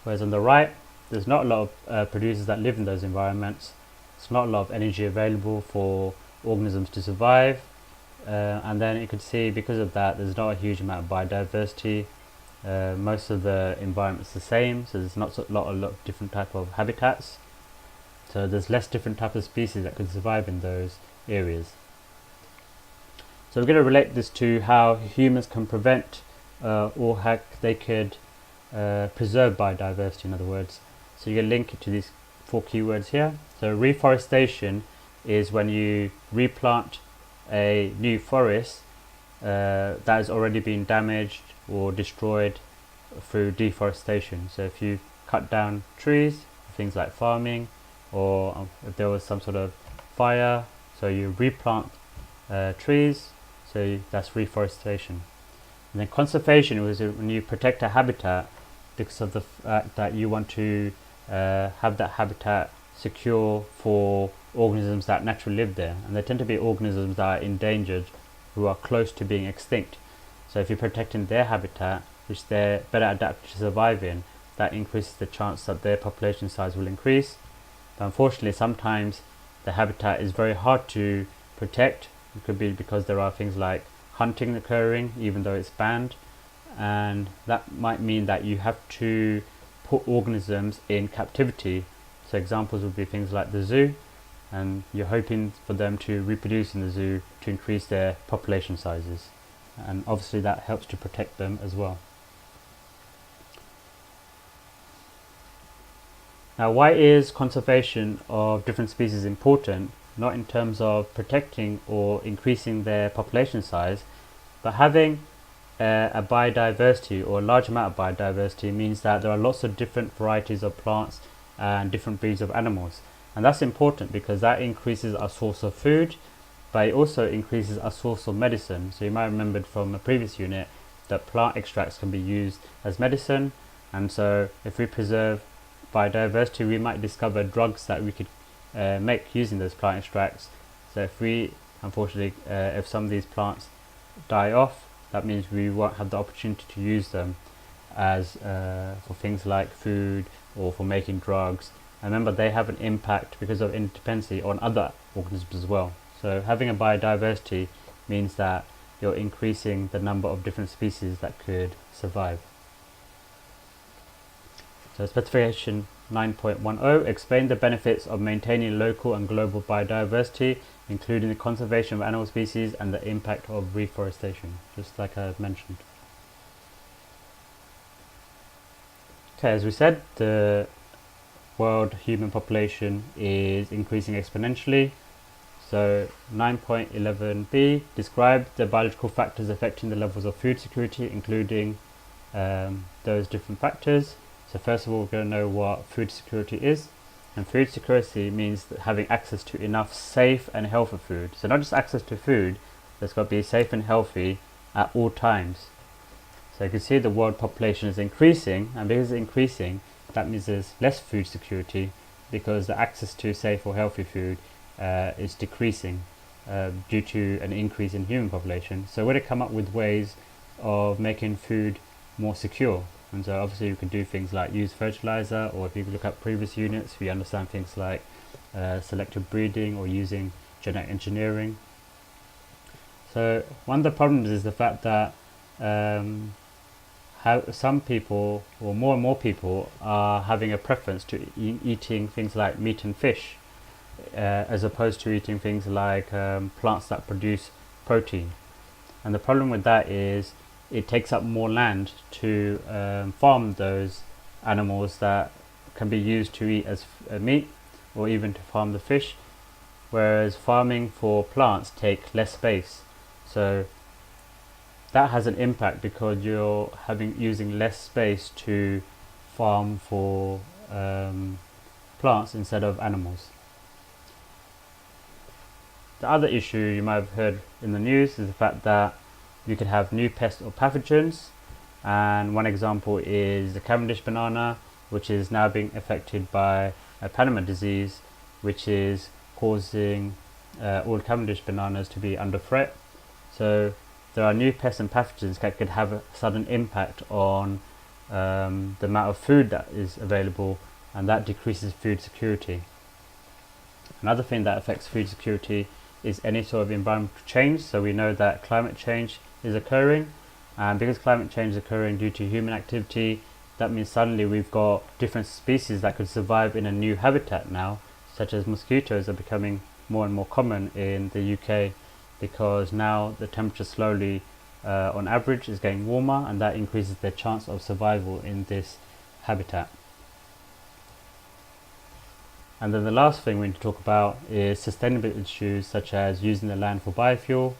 Whereas on the right, there's not a lot of producers that live in those environments. There's not a lot of energy available for organisms to survive. And then you can see because of that, there's not a huge amount of biodiversity. Most of the environment's the same, so there's not a lot of different type of habitats. So there's less different types of species that can survive in those areas. So we're going to relate this to how humans can prevent or how they could preserve biodiversity, in other words. So you can link it to these 4 keywords here. So reforestation is when you replant a new forest that has already been damaged or destroyed through deforestation. So if you cut down trees, things like farming, or if there was some sort of fire, so you replant trees, so that's reforestation. And then conservation was when you protect a habitat because of the fact that you want to have that habitat secure for organisms that naturally live there, and they tend to be organisms that are endangered, who are close to being extinct. So if you're protecting their habitat, which they're better adapted to survive in, that increases the chance that their population size will increase. But unfortunately, sometimes the habitat is very hard to protect. It could be because there are things like hunting occurring, even though it's banned, and that might mean that you have to put organisms in captivity. So examples would be things like the zoo, and you're hoping for them to reproduce in the zoo to increase their population sizes, and obviously that helps to protect them as well. Now, why is conservation of different species important? Not in terms of protecting or increasing their population size, but having a biodiversity or a large amount of biodiversity means that there are lots of different varieties of plants and different breeds of animals. And that's important because that increases our source of food, but it also increases our source of medicine. So you might have remembered from a previous unit that plant extracts can be used as medicine, and so if we preserve biodiversity, we might discover drugs that we could make using those plant extracts. So if we, unfortunately, if some of these plants die off, that means we won't have the opportunity to use them as for things like food or for making drugs. And remember, they have an impact because of interdependency on other organisms as well. So having a biodiversity means that you're increasing the number of different species that could survive. So specification 9.10, explain the benefits of maintaining local and global biodiversity, including the conservation of animal species and the impact of reforestation, just like I mentioned. Okay, as we said, the world human population is increasing exponentially. So 9.11b, describe the biological factors affecting the levels of food security, including those different factors. So first of all, we're going to know what food security is. And food security means that having access to enough safe and healthy food. So not just access to food, it's got to be safe and healthy at all times. So you can see the world population is increasing, and because it's increasing, that means there's less food security because the access to safe or healthy food is decreasing due to an increase in human population. So we're going to come up with ways of making food more secure. And so obviously you can do things like use fertilizer, or if you look at previous units, we understand things like selective breeding or using genetic engineering. So one of the problems is the fact that how some people, or more and more people, are having a preference to eating things like meat and fish, as opposed to eating things like plants that produce protein. And the problem with that is it takes up more land to farm those animals that can be used to eat as meat, or even to farm the fish, whereas farming for plants take less space. So that has an impact because you're using less space to farm for plants instead of animals. The other issue you might have heard in the news is the fact that you could have new pests or pathogens, and one example is the Cavendish banana, which is now being affected by a Panama disease, which is causing all Cavendish bananas to be under threat. So there are new pests and pathogens that could have a sudden impact on the amount of food that is available, and that decreases food security. Another thing that affects food security is any sort of environmental change. So we know that climate change is occurring, and because climate change is occurring due to human activity, that means suddenly we've got different species that could survive in a new habitat now, such as mosquitoes are becoming more and more common in the UK, because now the temperature slowly on average is getting warmer, and that increases their chance of survival in this habitat. And then the last thing we need to talk about is sustainability issues, such as using the land for biofuel.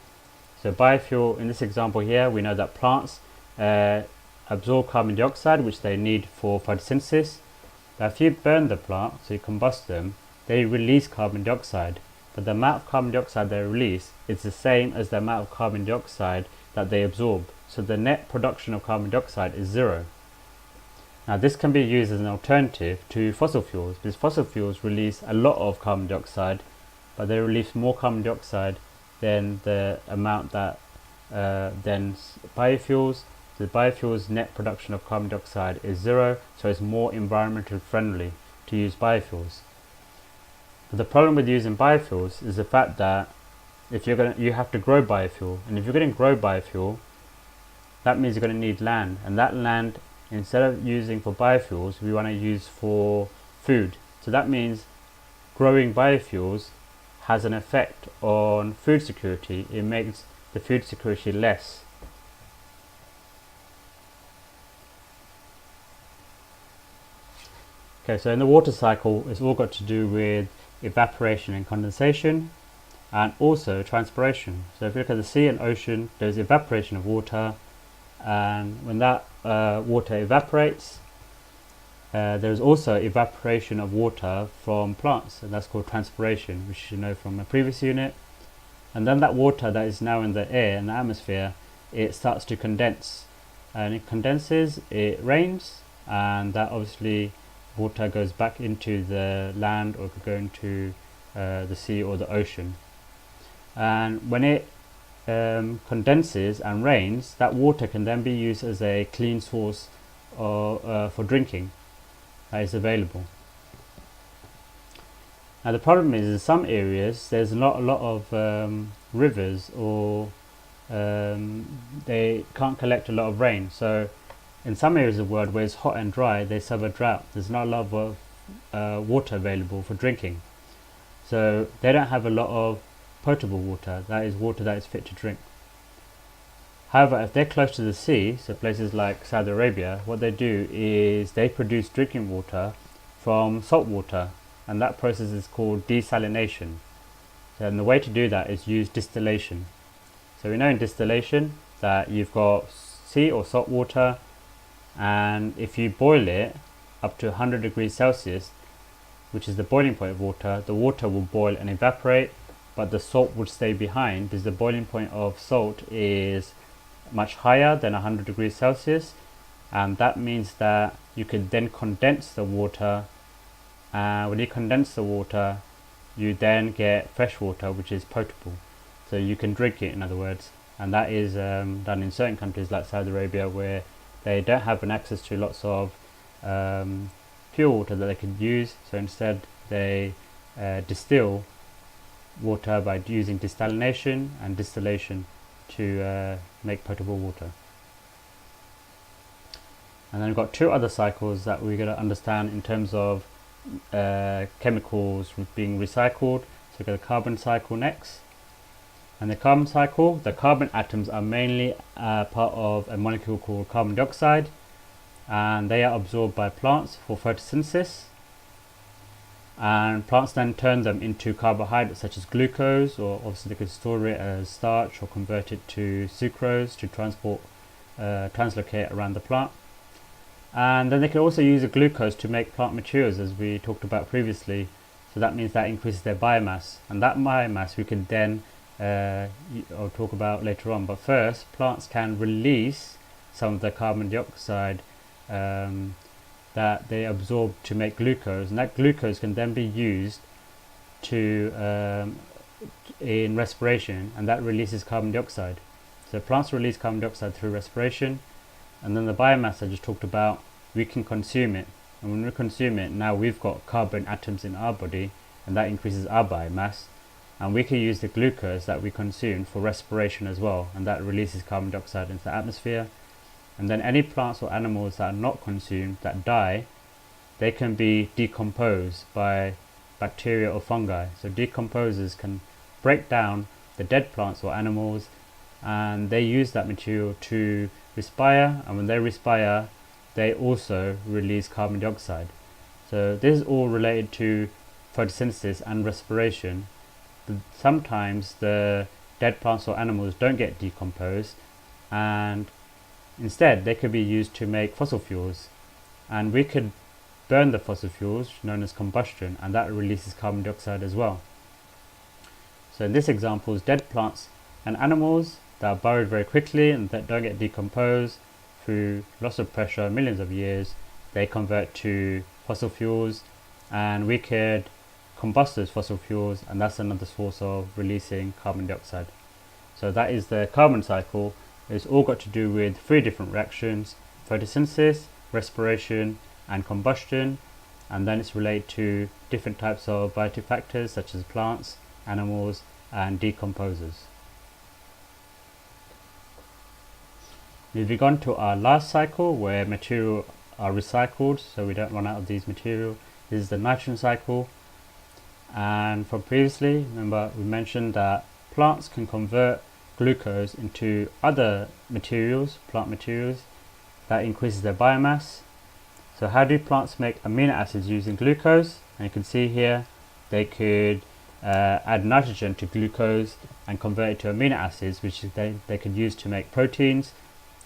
So biofuel, in this example here, we know that plants absorb carbon dioxide, which they need for photosynthesis. But if you burn the plant, so you combust them, they release carbon dioxide. But the amount of carbon dioxide they release is the same as the amount of carbon dioxide that they absorb. So the net production of carbon dioxide is zero. Now this can be used as an alternative to fossil fuels, because fossil fuels release a lot of carbon dioxide, but they release more carbon dioxide than the amount that then biofuels. The biofuels net production of carbon dioxide is zero, so it's more environmentally friendly to use biofuels. But the problem with using biofuels is the fact that if you have to grow biofuel, and if you're going to grow biofuel, that means you're going to need land, and that land, instead of using for biofuels, we want to use for food. So that means growing biofuels has an effect on food security. It makes the food security less. Okay, so in the water cycle, it's all got to do with evaporation and condensation, and also transpiration. So if you look at the sea and ocean, there's evaporation of water, and when that water evaporates, there's also evaporation of water from plants, and that's called transpiration, which you know from a previous unit. And then that water that is now in the air, in the atmosphere, it starts to condense, and it condenses, it rains, and that obviously water goes back into the land, or could go into the sea or the ocean. And when it condenses and rains, that water can then be used as a clean source for drinking that is available. Now the problem is, in some areas there's not a lot of rivers, or they can't collect a lot of rain. So in some areas of the world where it's hot and dry, they suffer drought. There's not a lot of water available for drinking, so they don't have a lot of potable water, that is water that is fit to drink. However, if they're close to the sea, so places like Saudi Arabia, what they do is they produce drinking water from salt water, and that process is called desalination. And the way to do that is use distillation. So we know in distillation that you've got sea or salt water, and if you boil it up to 100 degrees Celsius, which is the boiling point of water, the water will boil and evaporate, but the salt would stay behind, because the boiling point of salt is much higher than 100 degrees Celsius, and that means that you can then condense the water, and when you condense the water, you then get fresh water, which is potable, so you can drink it, in other words. And that is done in certain countries like Saudi Arabia, where they don't have an access to lots of pure water that they can use, so instead they distill water by using desalination and distillation to make potable water. And then we've got two other cycles that we're going to understand in terms of chemicals being recycled. So we've got the carbon cycle next. And the carbon cycle, the carbon atoms are mainly part of a molecule called carbon dioxide, and they are absorbed by plants for photosynthesis. And plants then turn them into carbohydrates such as glucose, or obviously they could store it as starch or convert it to sucrose to translocate around the plant. And then they can also use the glucose to make plant materials, as we talked about previously. So that means that increases their biomass, and that biomass we can then I'll talk about later on. But first, plants can release some of the carbon dioxide that they absorb to make glucose, and that glucose can then be used to in respiration, and that releases carbon dioxide. So plants release carbon dioxide through respiration, and then the biomass I just talked about, we can consume it, and when we consume it, now we've got carbon atoms in our body, and that increases our biomass, and we can use the glucose that we consume for respiration as well, and that releases carbon dioxide into the atmosphere. And then any plants or animals that are not consumed, that die, they can be decomposed by bacteria or fungi. So decomposers can break down the dead plants or animals, and they use that material to respire, and when they respire, they also release carbon dioxide. So this is all related to photosynthesis and respiration. Sometimes the dead plants or animals don't get decomposed, and instead they could be used to make fossil fuels, and we could burn the fossil fuels, known as combustion, and that releases carbon dioxide as well. So in this example, dead plants and animals that are buried very quickly and that don't get decomposed through loss of pressure, millions of years, they convert to fossil fuels, and we could combust those fossil fuels, and that's another source of releasing carbon dioxide. So that is the carbon cycle. It's all got to do with three different reactions: photosynthesis, respiration, and combustion, and then it's related to different types of biotic factors such as plants, animals, and decomposers. Moving on to our last cycle, where material are recycled so we don't run out of these material. This is the nitrogen cycle. And from previously, remember we mentioned that plants can convert glucose into other materials, plant materials, that increases their biomass. So how do plants make amino acids using glucose? And you can see here they could add nitrogen to glucose and convert it to amino acids, which they could use to make proteins,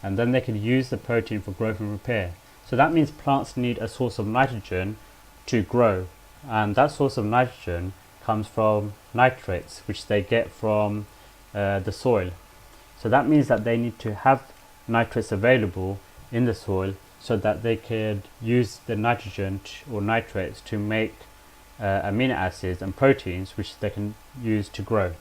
and then they could use the protein for growth and repair. So that means plants need a source of nitrogen to grow, and that source of nitrogen comes from nitrates, which they get from the soil. So that means that they need to have nitrates available in the soil so that they could use the nitrogen or nitrates to make amino acids and proteins, which they can use to grow.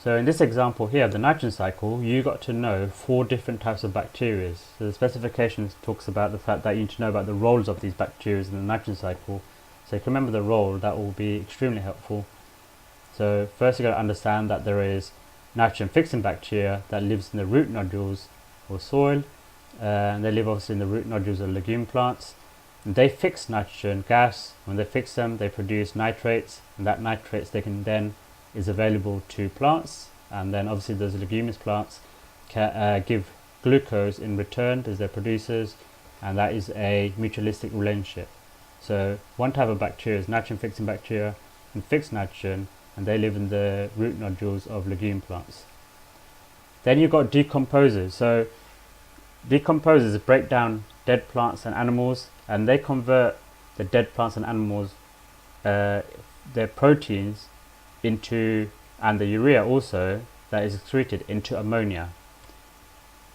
So in this example here, the nitrogen cycle, you got to know 4 different types of bacteria. So the specifications talks about the fact that you need to know about the roles of these bacteria in the nitrogen cycle. So if you remember the role, that will be extremely helpful. So first you got to understand that there is nitrogen fixing bacteria that lives in the root nodules or soil, and they live obviously in the root nodules of legume plants. And they fix nitrogen gas. When they fix them, they produce nitrates, and that nitrates they can then is available to plants, and then obviously those leguminous plants can give glucose in return as their producers, and that is a mutualistic relationship. So one type of bacteria is nitrogen fixing bacteria and fix nitrogen, and they live in the root nodules of legume plants. Then you've got decomposers. So decomposers break down dead plants and animals, and they convert the dead plants and animals their proteins into, and the urea also that is excreted, into ammonia.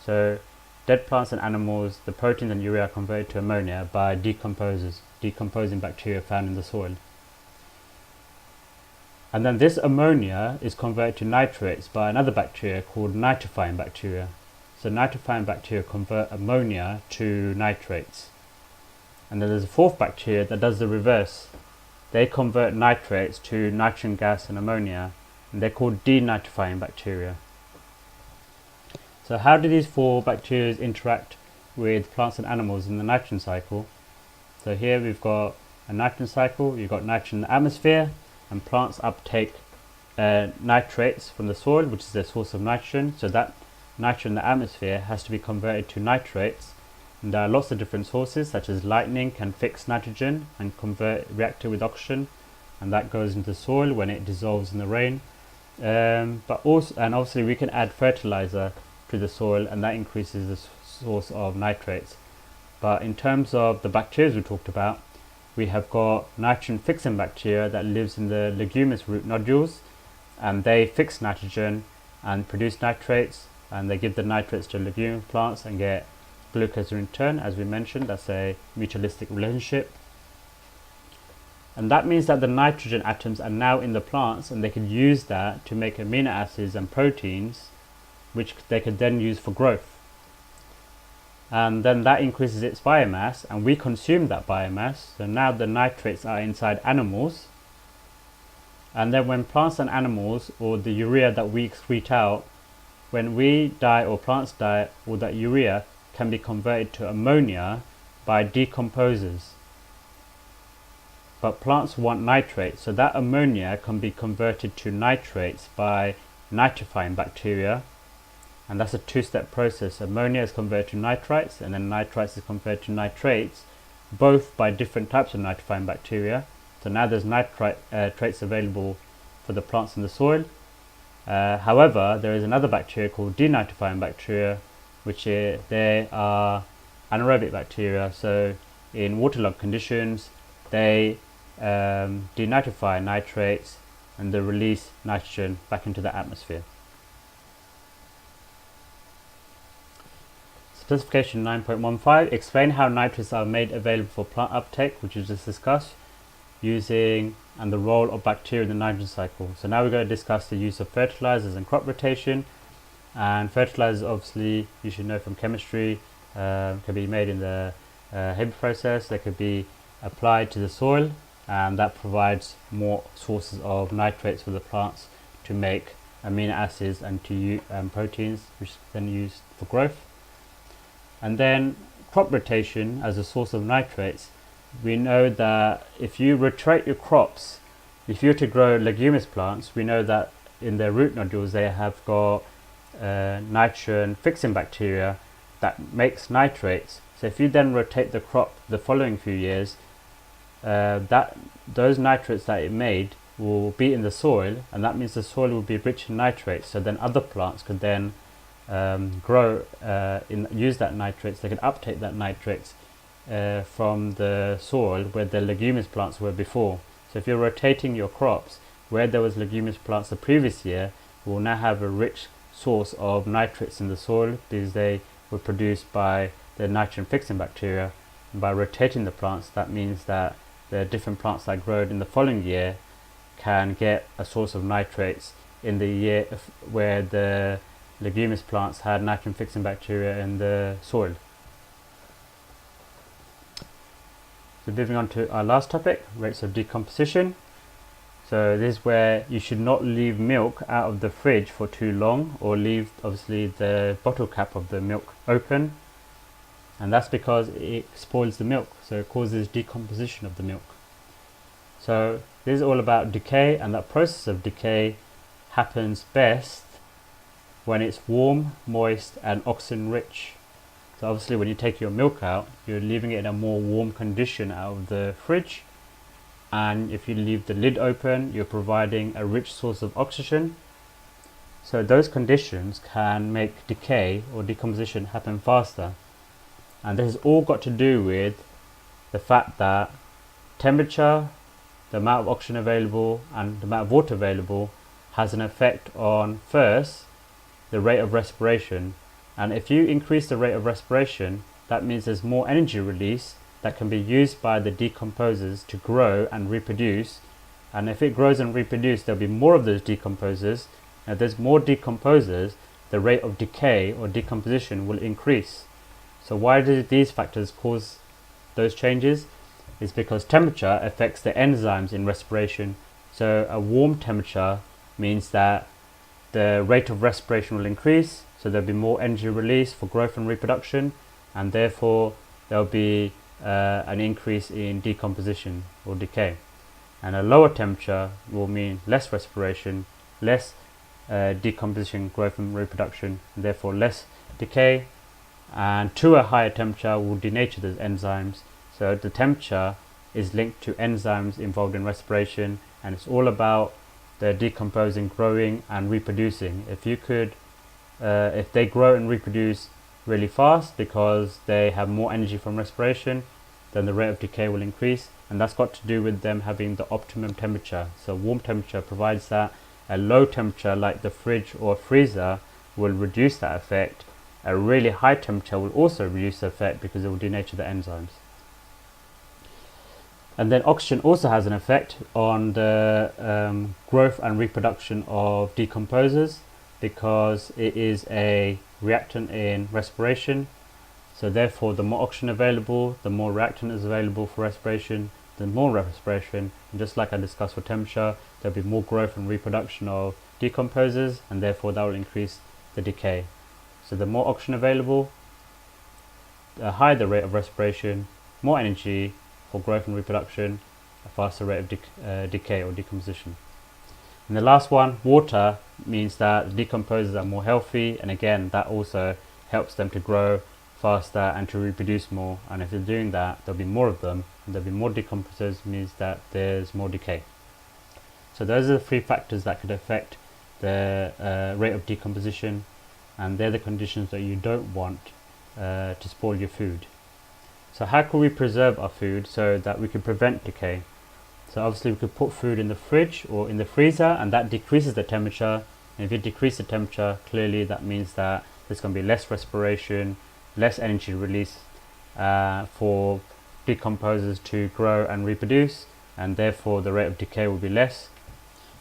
So dead plants and animals, the proteins and urea are converted to ammonia by decomposing bacteria found in the soil. And then this ammonia is converted to nitrates by another bacteria called nitrifying bacteria. So nitrifying bacteria convert ammonia to nitrates. And then there's a fourth bacteria that does the reverse. They convert nitrates to nitrogen gas and ammonia, and they're called denitrifying bacteria. So how do these four bacteria interact with plants and animals in the nitrogen cycle? So here we've got a nitrogen cycle, you've got nitrogen in the atmosphere, and plants uptake nitrates from the soil, which is their source of nitrogen. So that nitrogen in the atmosphere has to be converted to nitrates. And there are lots of different sources, such as lightning can fix nitrogen and react it with oxygen, and that goes into the soil when it dissolves in the rain. But obviously we can add fertilizer to the soil, and that increases the source of nitrates. But in terms of the bacteria we talked about, we have got nitrogen fixing bacteria that lives in the leguminous root nodules, and they fix nitrogen and produce nitrates, and they give the nitrates to leguminous plants and get glucose in return. As we mentioned, that's a mutualistic relationship, and that means that the nitrogen atoms are now in the plants, and they can use that to make amino acids and proteins, which they could then use for growth. And then that increases its biomass, and we consume that biomass. So now the nitrates are inside animals, and then when plants and animals, or the urea that we excrete out, when we die or plants die, all that urea can be converted to ammonia by decomposers. But plants want nitrates, so that ammonia can be converted to nitrates by nitrifying bacteria, and that's a two-step process. Ammonia is converted to nitrites, and then nitrites is converted to nitrates, both by different types of nitrifying bacteria. So now there's nitrates available for the plants in the soil. However, there is another bacteria called denitrifying bacteria, they are anaerobic bacteria. So in waterlogged conditions, they denitrify nitrates and they release nitrogen back into the atmosphere. Specification 9.15, explain how nitrates are made available for plant uptake, which we just discussed, and the role of bacteria in the nitrogen cycle. So now we're going to discuss the use of fertilizers and crop rotation. And fertilizers, obviously, you should know from chemistry, can be made in the Haber process. They could be applied to the soil, and that provides more sources of nitrates for the plants to make amino acids and proteins, which is then used for growth. And then crop rotation as a source of nitrates. We know that if you rotate your crops, if you were to grow leguminous plants, we know that in their root nodules they have got nitrogen fixing bacteria that makes nitrates. So if you then rotate the crop the following few years, those nitrates that it made will be in the soil, and that means the soil will be rich in nitrates. So then other plants could then use that nitrates. They can uptake that nitrates from the soil where the leguminous plants were before. So if you're rotating your crops where there was leguminous plants the previous year, you will now have a rich source of nitrates in the soil because they were produced by the nitrogen fixing bacteria. And by rotating the plants, that means that the different plants that grown in the following year can get a source of nitrates in the year where the leguminous plants had nitrogen fixing bacteria in the soil. So moving on to our last topic, rates of decomposition. So this is where you should not leave milk out of the fridge for too long, or leave obviously the bottle cap of the milk open, and that's because it spoils the milk, so it causes decomposition of the milk. So this is all about decay, and that process of decay happens best when it's warm, moist and oxygen rich. So obviously when you take your milk out, you're leaving it in a more warm condition out of the fridge, and if you leave the lid open, you're providing a rich source of oxygen. So those conditions can make decay or decomposition happen faster, and this has all got to do with the fact that temperature, the amount of oxygen available and the amount of water available has an effect on, first, the rate of respiration. And if you increase the rate of respiration, that means there's more energy release that can be used by the decomposers to grow and reproduce. And if it grows and reproduces, there'll be more of those decomposers. Now, if there's more decomposers, the rate of decay or decomposition will increase. So why do these factors cause those changes? It's because temperature affects the enzymes in respiration. So a warm temperature means that the rate of respiration will increase, so there'll be more energy release for growth and reproduction, and therefore there'll be an increase in decomposition or decay. And a lower temperature will mean less respiration, less decomposition, growth and reproduction, and therefore less decay. And to a higher temperature will denature those enzymes. So the temperature is linked to enzymes involved in respiration, and it's all about the decomposing, growing and reproducing. If they grow and reproduce really fast because they have more energy from respiration, then the rate of decay will increase, and that's got to do with them having the optimum temperature. So warm temperature provides that. A low temperature like the fridge or freezer will reduce that effect. A really high temperature will also reduce the effect because it will denature the enzymes. And then oxygen also has an effect on the growth and reproduction of decomposers, because it is a reactant in respiration. So therefore, the more oxygen available, the more reactant is available for respiration, the more respiration, and just like I discussed for temperature, there'll be more growth and reproduction of decomposers, and therefore that will increase the decay. So the more oxygen available, the higher the rate of respiration, more energy for growth and reproduction, a faster rate of decay or decomposition. And the last one, water, means that the decomposers are more healthy, and again that also helps them to grow faster and to reproduce more, and if they're doing that, there'll be more of them, and there'll be more decomposers, means that there's more decay. So those are the three factors that could affect the rate of decomposition, and they're the conditions that you don't want to spoil your food. So how can we preserve our food so that we can prevent decay? So obviously we could put food in the fridge or in the freezer, and that decreases the temperature, and if you decrease the temperature, clearly that means that there's going to be less respiration, less energy release for decomposers to grow and reproduce, and therefore the rate of decay will be less.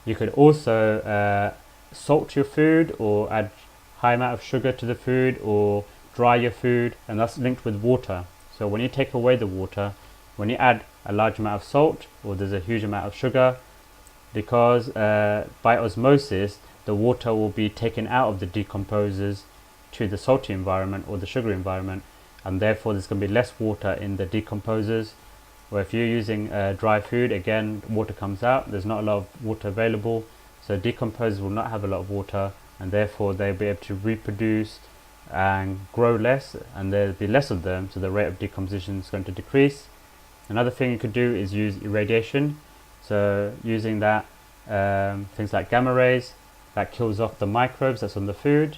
You could also salt your food or add high amount of sugar to the food, or dry your food, and that's linked with water. So when you take away the water, when you add a large amount of salt or there's a huge amount of sugar, because by osmosis the water will be taken out of the decomposers to the salty environment or the sugary environment, and therefore there's going to be less water in the decomposers. Where if you're using dry food, again water comes out, there's not a lot of water available, so decomposers will not have a lot of water, and therefore they'll be able to reproduce and grow less, and there'll be less of them, so the rate of decomposition is going to decrease. Another thing you could do is use irradiation. So using that, things like gamma rays, that kills off the microbes that's on the food.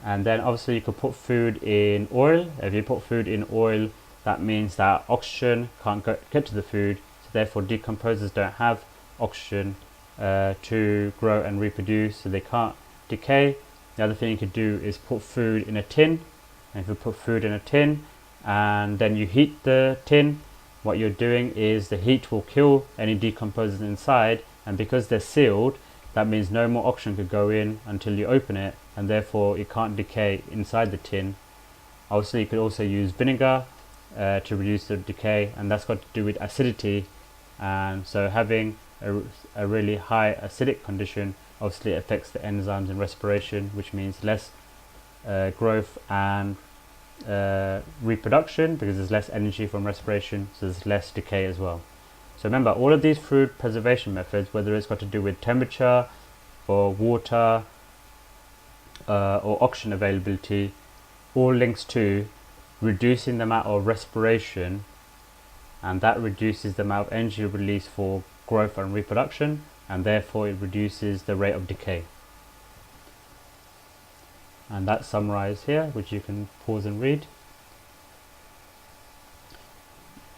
And then obviously you could put food in oil. If you put food in oil, that means that oxygen can't get to the food, so therefore decomposers don't have oxygen to grow and reproduce, so they can't decay. The other thing you could do is put food in a tin, and if you put food in a tin and then you heat the tin, what you're doing is the heat will kill any decomposers inside, and because they're sealed, that means no more oxygen could go in until you open it, and therefore it can't decay inside the tin. Obviously you could also use vinegar to reduce the decay, and that's got to do with acidity, and so having a really high acidic condition obviously affects the enzymes in respiration, which means less growth and reproduction, because there's less energy from respiration, so there's less decay as well. So remember, all of these food preservation methods, whether it's got to do with temperature or water or oxygen availability, all links to reducing the amount of respiration, and that reduces the amount of energy released for growth and reproduction, and therefore it reduces the rate of decay. And that's summarized here, which you can pause and read.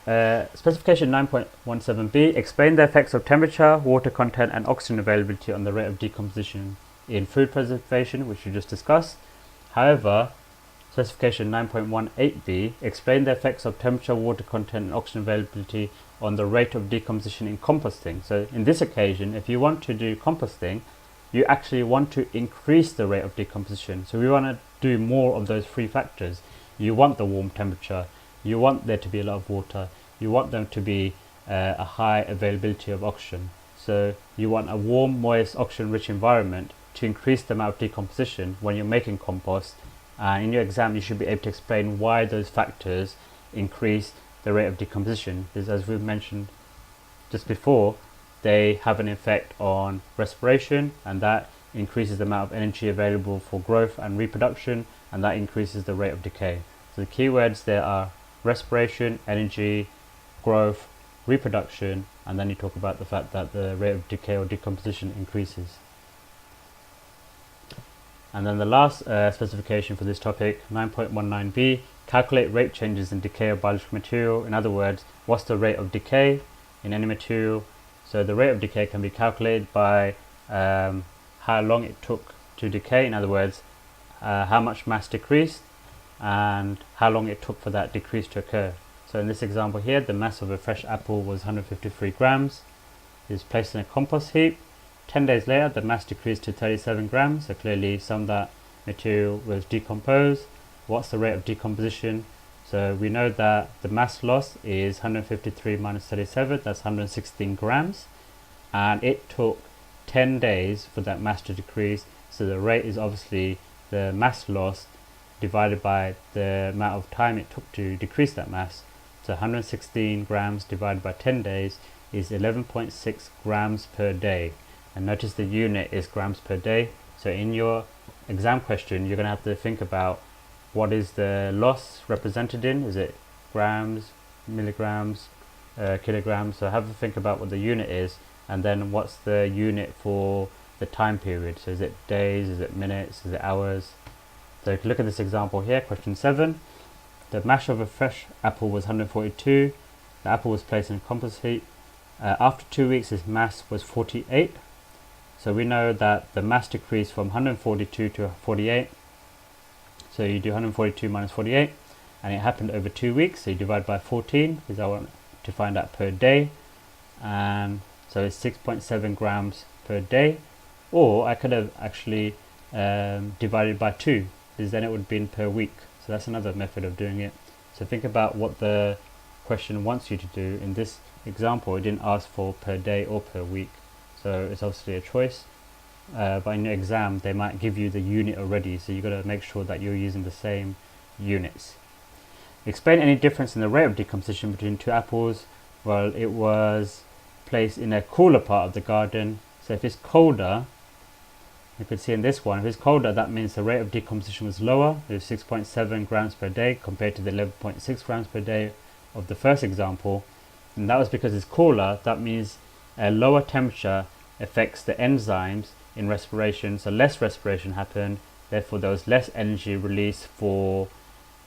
Specification 9.17b, explain the effects of temperature, water content and oxygen availability on the rate of decomposition in food preservation, which we just discussed. However, specification 9.18b, explain the effects of temperature, water content and oxygen availability on the rate of decomposition in composting. So in this occasion, if you want to do composting, you actually want to increase the rate of decomposition. So we want to do more of those three factors. You want the warm temperature, you want there to be a lot of water, you want them to be a high availability of oxygen. So you want a warm, moist, oxygen-rich environment to increase the amount of decomposition when you're making compost. And in your exam, you should be able to explain why those factors increase the rate of decomposition. Because as we've mentioned just before, they have an effect on respiration, and that increases the amount of energy available for growth and reproduction, and that increases the rate of decay. So the keywords there are respiration, energy, growth, reproduction, and then you talk about the fact that the rate of decay or decomposition increases. And then the last specification for this topic, 9.19b, calculate rate changes in decay of biological material. In other words, what's the rate of decay in any material? So the rate of decay can be calculated by how long it took to decay. In other words, how much mass decreased and how long it took for that decrease to occur. So in this example here, the mass of a fresh apple was 153 grams. It is placed in a compost heap. 10 days later, the mass decreased to 37 grams. So clearly some of that material was decomposed. What's the rate of decomposition? So we know that the mass loss is 153 minus 37, that's 116 grams. And it took 10 days for that mass to decrease. So the rate is obviously the mass loss divided by the amount of time it took to decrease that mass. So 116 grams divided by 10 days is 11.6 grams per day. And notice the unit is grams per day. So in your exam question, you're going to have to think about what is the loss represented in. Is it grams, milligrams, kilograms? So have a think about what the unit is, and then what's the unit for the time period. So is it days, is it minutes, is it hours? So if you look at this example here, question 7, the mass of a fresh apple was 142. The apple was placed in a compost heap. After 2 weeks, its mass was 48. So we know that the mass decreased from 142 to 48. So you do 142 minus 48, and it happened over 2 weeks. So you divide by 14, because I want to find out per day. And so it's 6.7 grams per day. Or I could have actually divided by 2, because then it would have been per week. So that's another method of doing it. So think about what the question wants you to do. In this example, it didn't ask for per day or per week. So it's obviously a choice. But in your exam, they might give you the unit already. So you've got to make sure that you're using the same units. Explain any difference in the rate of decomposition between two apples. Well, it was placed in a cooler part of the garden. So if it's colder, you can see in this one, if it's colder, that means the rate of decomposition was lower. It was 6.7 grams per day compared to the 11.6 grams per day of the first example. And that was because it's cooler. That means a lower temperature affects the enzymes in respiration. So less respiration happened. Therefore, there was less energy released for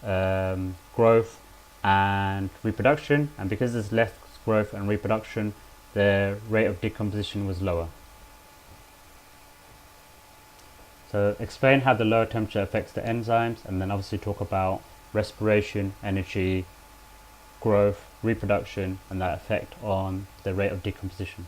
growth and reproduction. And because there's less growth and reproduction, the rate of decomposition was lower. So explain how the lower temperature affects the enzymes, and then obviously talk about respiration, energy, growth, reproduction, and that effect on the rate of decomposition.